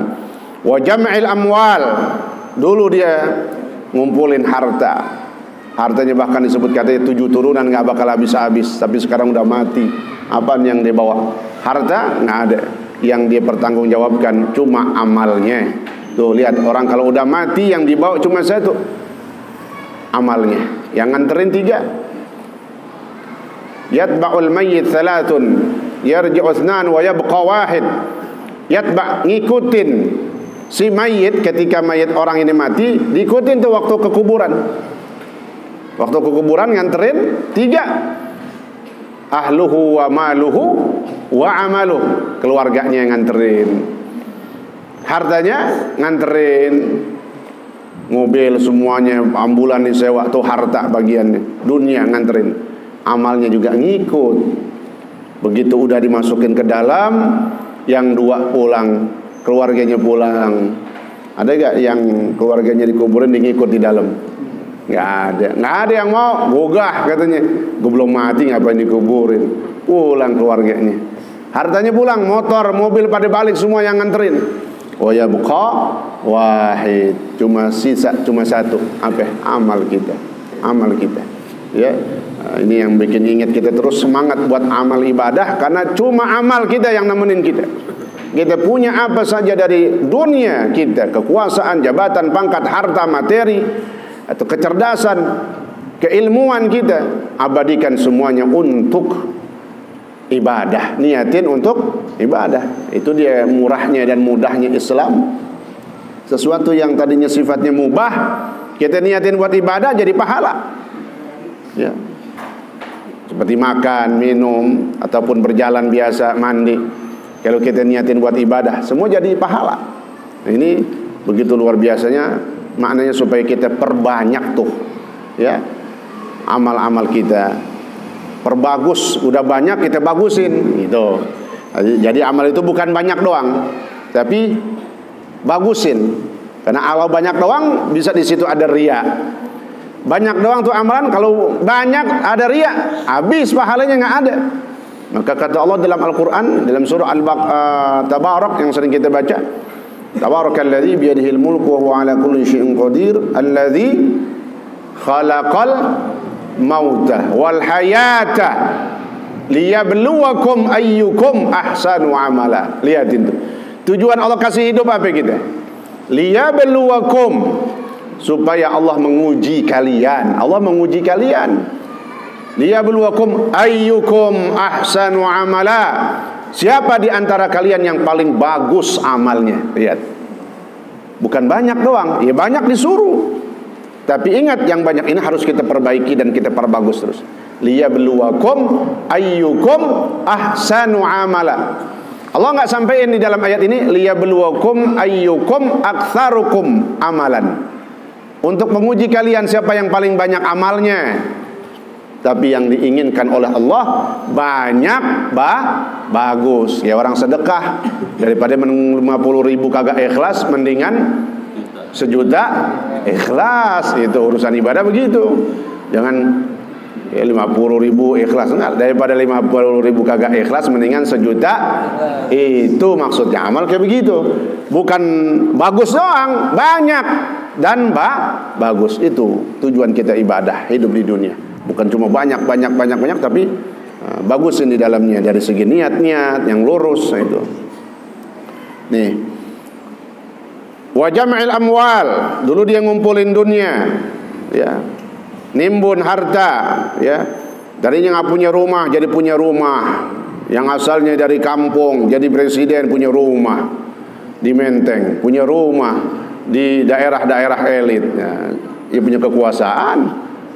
Wa jam'il amwal, dulu dia ngumpulin harta. Hartanya bahkan disebut katanya 7 turunan nggak bakal habis-habis, tapi sekarang udah mati. Apa yang dia bawa? Harta nggak ada. Yang dia pertanggungjawabkan cuma amalnya. Tuh lihat, orang kalau udah mati yang dibawa cuma satu, amalnya. Yang nganterin 3. Yatba'ul mayyit 3, yarji'u 2 wa yabqa 1. Yatba', ngikutin si mayit. Ketika mayit orang ini mati, diikutin tuh waktu ke kuburan. Waktu ke kuburan nganterin 3. Ahluhu wa maluhu wa amaluh, keluarganya yang nganterin, hartanya nganterin, mobil semuanya, ambulan disewa, tuh harta bagiannya, dunia nganterin, amalnya juga ngikut. Begitu udah dimasukin ke dalam, yang 2 pulang, keluarganya pulang. Ada gak yang keluarganya dikuburin ngikut di dalam? Nggak ada yang mau. Gogah katanya, gue belum mati ngapain dikuburin. Pulang keluarganya, hartanya pulang, motor, mobil pada balik, semua yang nganterin. Oh ya, buka wahid, cuma sisa, cuma satu, apa? Amal kita, amal kita. Ya, ini yang bikin ingat kita terus semangat buat amal ibadah, karena cuma amal kita yang nemenin kita. Kita punya apa saja dari dunia kita, kekuasaan, jabatan, pangkat, harta, materi, atau kecerdasan, keilmuan kita, abadikan semuanya untuk ibadah, niatin untuk ibadah. Itu dia murahnya dan mudahnya Islam. Sesuatu yang tadinya sifatnya mubah, kita niatin buat ibadah jadi pahala. Ya, seperti makan, minum, ataupun berjalan biasa, mandi. Kalau kita niatin buat ibadah, semua jadi pahala. Nah, ini begitu luar biasanya maknanya, supaya kita perbanyak tuh, ya, amal-amal kita, perbagus. Udah banyak kita bagusin gitu. Jadi amal itu bukan banyak doang, tapi bagusin. Karena kalau banyak doang bisa di situ ada riya. Banyak doang tuh amalan, kalau banyak ada riya, habis pahalanya nggak ada. Maka kata Allah dalam Al-Quran, dalam surah Tabarak yang sering kita baca, Tabarakalladzi biyadihil mulku wa huwa ala kulli syai'in qadir, alladzi khalaqal mauta wal hayata liyabluwakum ayyukum ahsanu amala. Lihat itu. Tujuan Allah kasih hidup apa kita? Liyabluwakum, supaya Allah menguji kalian. Allah menguji kalian. Liyabluwakum ayyukum ahsanu amala. Siapa di antara kalian yang paling bagus amalnya? Lihat. Bukan banyak doang, ya banyak disuruh. Tapi ingat, yang banyak ini harus kita perbaiki dan kita perbagus terus. Liyabluwakum ayyukum ahsanu amala. Allah enggak sampaikan di dalam ayat ini liyabluwakum ayyukum aktsarukum amalan. Untuk menguji kalian siapa yang paling banyak amalnya. Tapi yang diinginkan oleh Allah banyak bagus. Ya orang sedekah daripada 50.000 kagak ikhlas, mendingan 1 juta ikhlas. Itu urusan ibadah begitu. Jangan 50.000 ikhlas, enggak, daripada 50.000 kagak ikhlas mendingan 1 juta. Itu maksudnya amal kayak begitu. Bukan bagus doang, banyak dan bagus. Itu tujuan kita ibadah hidup di dunia. Bukan cuma banyak tapi bagusin di dalamnya dari segi niat yang lurus itu. Nih. Wa jam'il amwal, dulu dia ngumpulin dunia, ya. Nimbun harta, ya. Darinya nggak punya rumah jadi punya rumah. Yang asalnya dari kampung jadi presiden punya rumah di Menteng, punya rumah di daerah-daerah elit. Ya. Dia punya kekuasaan.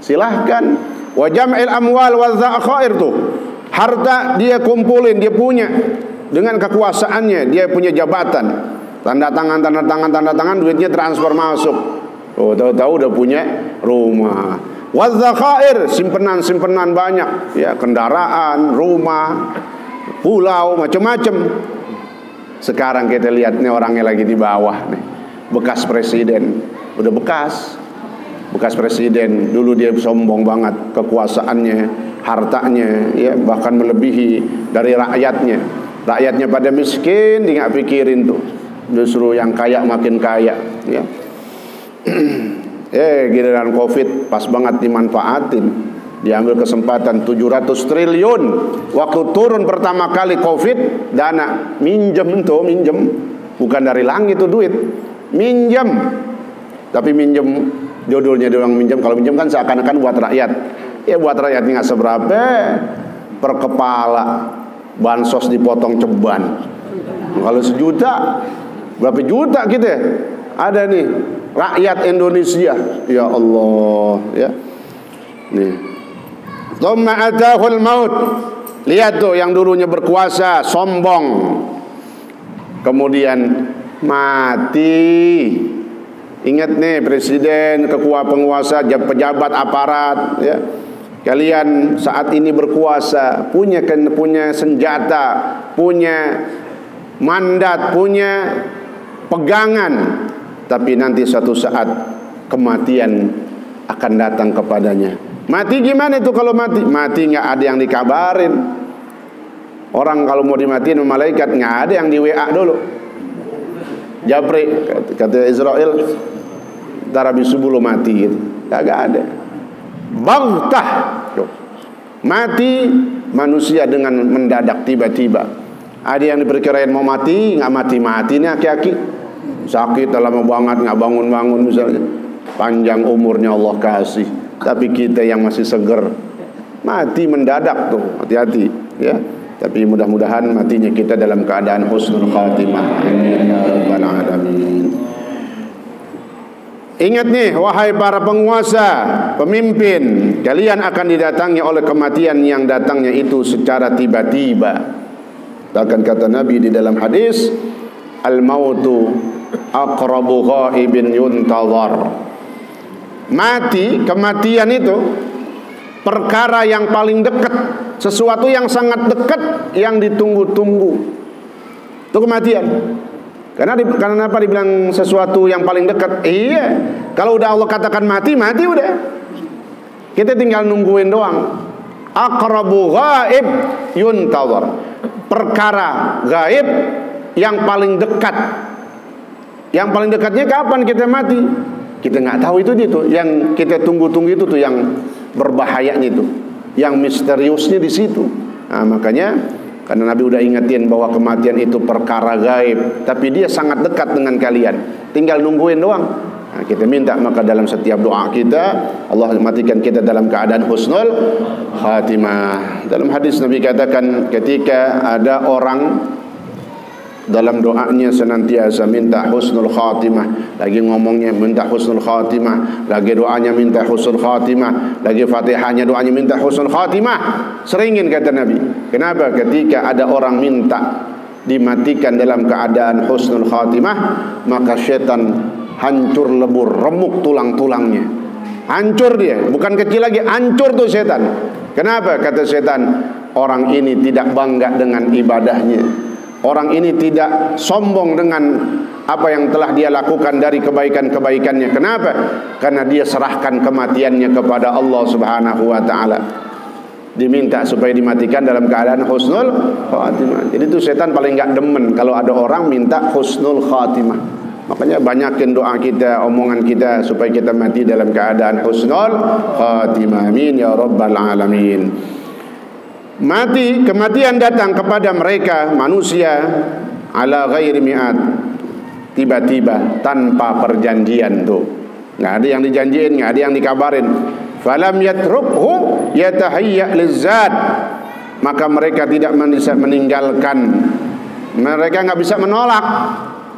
Silahkan. Wa jam'il amwal wa dzakhair tuh. Harta dia kumpulin, dia punya dengan kekuasaannya, dia punya jabatan. Tanda tangan, duitnya transfer masuk. Oh, tahu-tahu udah punya rumah. Wa dzakhair, simpenan banyak, ya, kendaraan, rumah, pulau, macam-macam. Sekarang kita lihat nih orangnya lagi di bawah nih. Bekas presiden, udah bekas presiden. Dulu dia sombong banget kekuasaannya, hartanya, ya, bahkan melebihi dari rakyatnya. Rakyatnya pada miskin, dia nggak pikirin tuh. Justru yang kaya makin kaya, ya. Giliran Covid pas banget dimanfaatin. Diambil kesempatan 700 triliun. Waktu turun pertama kali Covid, dana minjem. Bukan dari langit itu duit. Minjem. Tapi minjem judulnya doang minjem. Kalau minjem kan seakan-akan buat rakyat. Ya buat rakyat nggak seberapa. Per kepala bansos dipotong ceban. Kalau 1 juta, berapa juta kita ada nih rakyat Indonesia. Ya Allah, ya. Nih. Tsumma atahul maut. Lihat tuh yang dulunya berkuasa, sombong. Kemudian mati. Ingat nih presiden, penguasa, pejabat aparat, ya. Kalian saat ini berkuasa, punya senjata, punya mandat, punya pegangan, tapi nanti suatu saat kematian akan datang kepadanya. Mati gimana itu kalau mati? Mati nggak ada yang dikabarin. Orang kalau mau dimatiin malaikat nggak ada yang di WA dulu. Japri kata Israel, ntar habis subuh lo mati gitu. Kagak ada. Baghtah. Mati manusia dengan mendadak tiba-tiba. Ada yang diperkirain mau mati, nggak mati-mati nih aki-aki. Sakit lama banget, nggak bangun-bangun misalnya. Panjang umurnya Allah kasih. Tapi kita yang masih seger, mati mendadak tuh, hati-hati, ya. Tapi mudah-mudahan matinya kita dalam keadaan husnul khatimah. Amin ya rabbal alamin. Ingat nih, wahai para penguasa, pemimpin, kalian akan didatangi oleh kematian yang datangnya itu secara tiba-tiba. Bahkan kata Nabi di dalam hadis, al-mautu aqrabu ghaibin yuntazar. Mati, kematian itu perkara yang paling dekat, sesuatu yang sangat dekat yang ditunggu-tunggu. Itu kematian. Karena apa dibilang sesuatu yang paling dekat? Iya. Kalau udah Allah katakan mati, mati udah. Kita tinggal nungguin doang. Aqrabu ghaib yuntazar. Perkara gaib yang paling dekat. Yang paling dekatnya kapan kita mati? Kita nggak tahu itu. Yang kita tunggu-tunggu itu tuh yang berbahayanya itu. Yang misteriusnya di situ. Nah, makanya karena Nabi udah ingetin bahwa kematian itu perkara gaib, tapi dia sangat dekat dengan kalian. Tinggal nungguin doang. Nah, kita minta maka dalam setiap doa kita, Allah matikan kita dalam keadaan husnul khatimah. Dalam hadis Nabi katakan, ketika ada orang dalam doanya senantiasa minta husnul khatimah, lagi ngomongnya minta husnul khatimah, lagi doanya minta husnul khatimah, lagi fatihahnya doanya minta husnul khatimah, seringin kata Nabi. Kenapa? Ketika ada orang minta dimatikan dalam keadaan husnul khatimah, maka syaitan hancur lebur, remuk tulang-tulangnya. Hancur dia, bukan kecil lagi, hancur tuh setan. Kenapa? Kata setan, orang ini tidak bangga dengan ibadahnya. Orang ini tidak sombong dengan apa yang telah dia lakukan dari kebaikan-kebaikannya. Kenapa? Karena dia serahkan kematiannya kepada Allah Subhanahu wa taala. Diminta supaya dimatikan dalam keadaan husnul khatimah. Jadi itu setan paling enggak demen kalau ada orang minta husnul khatimah. Makanya banyakin doa kita, omongan kita supaya kita mati dalam keadaan husnul khatimah. Amin ya rabbal alamin. Kematian datang kepada mereka manusia ala ghairi mi'ad, tiba-tiba tanpa perjanjian tuh. Enggak ada yang dijanjiin, enggak ada yang dikabarin. Falam yatrukhu yatahayya lizzat, maka mereka tidak bisa meninggalkan, mereka enggak bisa menolak.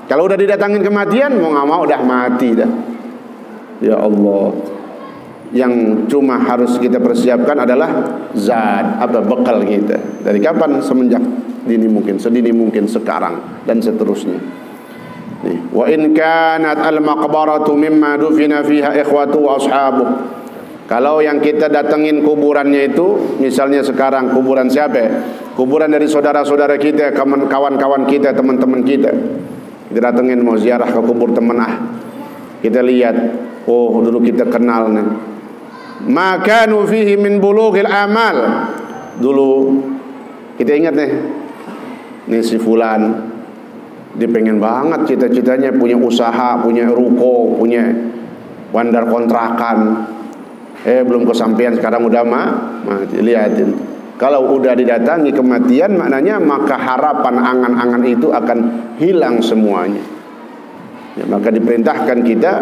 Kalau udah didatangin kematian, mau nggak mau udah mati dah. Ya Allah, yang cuma harus kita persiapkan adalah zat, bekal kita. Dari kapan? Semenjak sedini mungkin sekarang dan seterusnya. Nih, wa in kanat al maqbaratu mimma dufina fiha ikhwatu wa ashabu. Kalau yang kita datengin kuburannya itu, misalnya sekarang kuburan siapa? Kuburan dari saudara-saudara kita, kawan-kawan kita, teman-teman kita. Kita datengin mau ziarah ke kubur teman, kita lihat, oh dulu kita kenal nih. Maka nufihi min bulughil amal. Dulu kita ingat nih si fulan, dia pengen banget cita-citanya punya usaha, punya ruko, punya bandar kontrakan. Belum kesampaian, sekarang udah mati. Lihatin. Kalau udah didatangi kematian, maknanya maka harapan angan-angan itu akan hilang semuanya. Ya, maka diperintahkan kita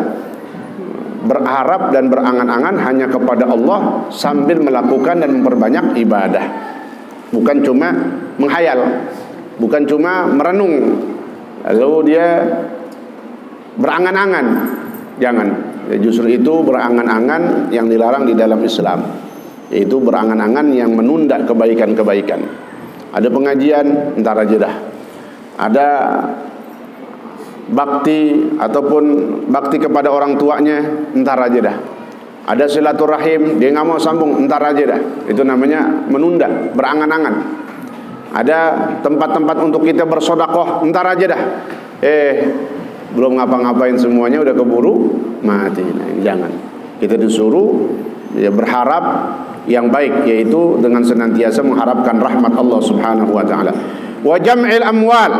berharap dan berangan-angan hanya kepada Allah sambil melakukan dan memperbanyak ibadah. Bukan cuma menghayal, bukan cuma merenung, lalu dia berangan-angan. Jangan. Ya, justru itu berangan-angan yang dilarang di dalam Islam. Yaitu berangan-angan yang menunda kebaikan-kebaikan. Ada pengajian, entar aja dah. Ada bakti ataupun bakti kepada orang tuanya, entar aja dah. Ada silaturahim, dia nggak mau sambung, entar aja dah. Itu namanya menunda, berangan-angan. Ada tempat-tempat untuk kita bersodakoh, entar aja dah. Belum ngapa-ngapain semuanya udah keburu mati. Nah, jangan. Kita disuruh ya berharap yang baik, yaitu dengan senantiasa mengharapkan rahmat Allah Subhanahu wa taala. Wa jam'il amwal.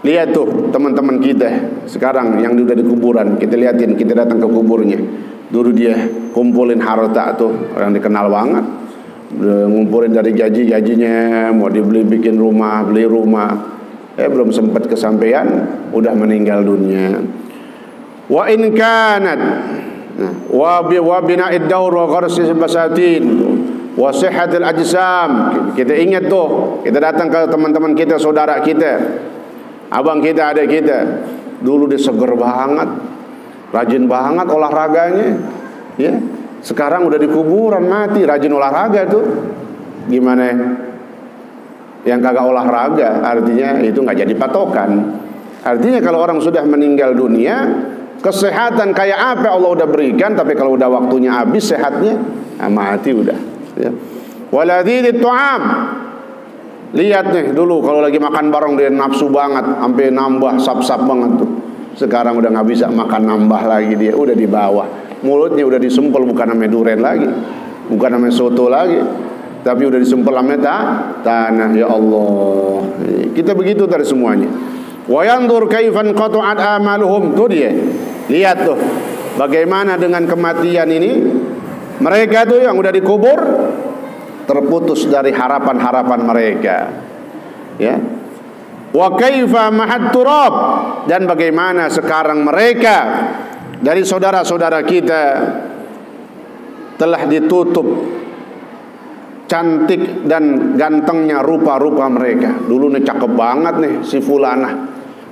Lihat tuh teman-teman kita sekarang yang udah di kuburan, kita liatin, kita datang ke kuburnya. Dulu dia kumpulin harta tuh, orang dikenal banget. Ngumpulin dari gajinya, mau dibeli bikin rumah, beli rumah. Belum sempat kesampaian udah meninggal dunia. Wa in kanat wa bina'id daur wa gharsis basatin wa sihhatil ajsam. Kita ingat tuh, kita datang ke teman-teman kita, saudara kita, abang kita, adik kita. Dulu dia seger banget, rajin banget olahraganya, ya. Sekarang udah di kuburan mati, rajin olahraga tuh. Gimana? Yang kagak olahraga, artinya itu nggak jadi patokan. Artinya kalau orang sudah meninggal dunia, kesehatan kayak apa Allah udah berikan, tapi kalau udah waktunya habis sehatnya, mati udah. Ya. Waladhidit tu'am. Lihat nih dulu kalau lagi makan bareng dia nafsu banget, sampai nambah sap-sap banget tuh. Sekarang udah nggak bisa makan nambah lagi, dia udah di bawah. mulutnya udah disempel, bukan namanya duren lagi, bukan namanya soto lagi, tapi udah disempel namanya tanah. Ya Allah, kita begitu dari semuanya. Wa yanzur kaifan qata'at amaluhum. Tuh dia, lihat tuh bagaimana dengan kematian ini. Mereka tuh yang udah dikubur terputus dari harapan-harapan mereka, ya. Wa kaifa mahat turab, dan bagaimana sekarang mereka dari saudara-saudara kita telah ditutup cantik dan gantengnya rupa-rupa mereka. Dulu nih cakep banget nih si fulanah,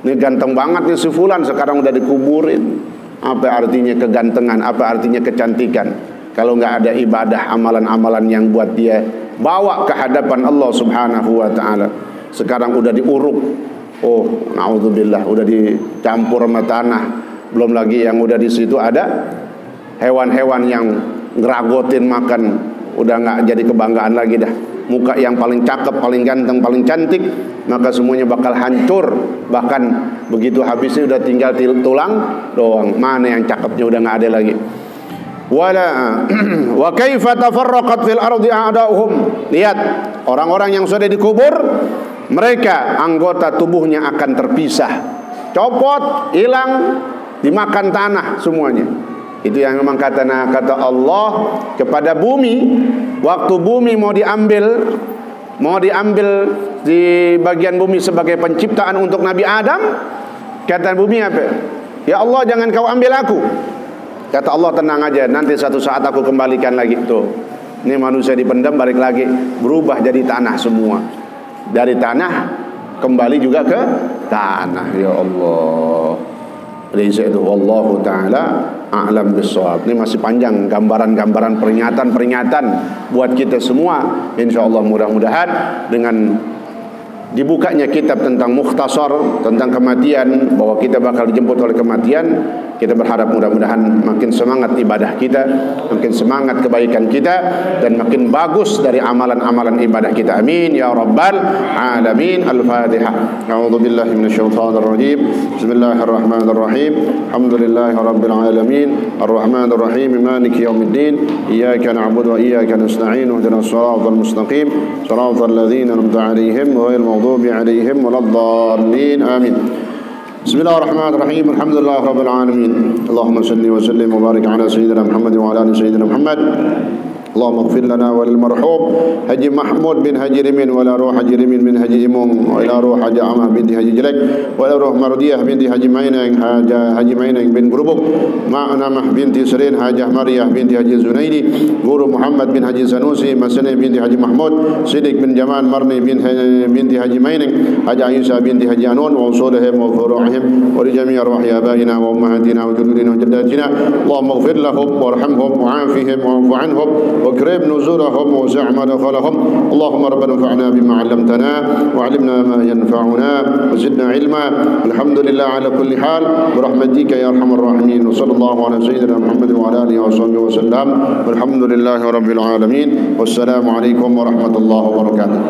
nih ganteng banget nih si fulan, sekarang udah dikuburin. Apa artinya kegantengan, apa artinya kecantikan kalau nggak ada ibadah, amalan-amalan yang buat dia bawa ke hadapan Allah Subhanahu wa taala. Sekarang udah diuruk. Oh, naudzubillah, udah dicampur sama tanah. Belum lagi yang udah di situ ada hewan-hewan yang ngeragotin makan. Udah nggak jadi kebanggaan lagi dah. Muka yang paling cakep, paling ganteng, paling cantik, maka semuanya bakal hancur. Bahkan begitu habisnya udah tinggal tulang doang. Mana yang cakepnya udah nggak ada lagi. Wa kaifa tafarraqat fil ardi a'da'uhum. Lihat orang-orang yang sudah dikubur, mereka anggota tubuhnya akan terpisah, copot, hilang, dimakan tanah semuanya. Itu yang memang kata Allah kepada bumi, waktu bumi mau diambil di bagian bumi sebagai penciptaan untuk Nabi Adam, kata bumi apa? Ya Allah, jangan kau ambil aku. Kata Allah, tenang aja, nanti satu saat aku kembalikan lagi. Tuh, ini manusia dipendam, balik lagi, berubah jadi tanah semua. Dari tanah kembali juga ke tanah. Ya Allah. Jadi itu wallahu taala a'lam bissawab. Ini masih panjang gambaran-gambaran, peringatan-peringatan buat kita semua. Insyaallah mudah-mudahan dengan dibukanya kitab tentang mukhtasar tentang kematian, bahwa kita bakal dijemput oleh kematian, kita berharap mudah-mudahan makin semangat ibadah kita, makin semangat kebaikan kita, dan makin bagus dari amalan-amalan ibadah kita. Amin ya rabbal alamin. Al-Fatihah. A'udzu billahi minasyaitonir rajim. Bismillahirrahmanirrahim. Alhamdulillahi rabbil alamin. Arrahmanir rahim. Maliki yaumiddin. Iyyaka na'budu wa iyyaka nasta'in. Ihdinas siratal mustaqim. Siratal ladzina an'amta 'alaihim ghairil maghdubi 'alaihim waladdallin. Amin. Bismillahirrahmanirrahim. Alhamdulillah rabbil alamin. Allahumma salli wa sallim wa barik ala sayyidina Muhammad wa ala ali sayyidina Muhammad. Allahumma ighfir lana wa lil marhum Haji Mahmud bin Haji Rimin wa la ruh Haji Rimin bin Haji Imung wa la ruh Haji Amah binti Haji Jelek wa la ruh Mardiyah binti Haji Mainang Haji Mainang bin Gurubuk Ma'namah binti Sirin Hajah Mariyah binti Haji Zunaidi Guru Muhammad bin Haji Sanusi Masani binti Haji Mahmud Siddiq bin Jaman Marni binti Haji Mainang Haji Aisyah binti Haji Anun wa usulihim wa furu'ihim wa li jami' arwahi abaina wa ummahatina wa jududina wa jaddatina. Allahumma ighfir lahum warhamhum wa'afihim wa'fu anhum وكرم نزولهم ووسع مدخلهم. اللهم ربنا انفعنا بما علمتنا وعلمنا ما ينفعنا وزدنا علما. الحمد لله على كل حال برحمتك يا ارحم الراحمين. وصلى الله على سيدنا محمد وعلى اله وصحبه وسلم. والحمد لله رب العالمين. والسلام عليكم ورحمة الله وبركاته.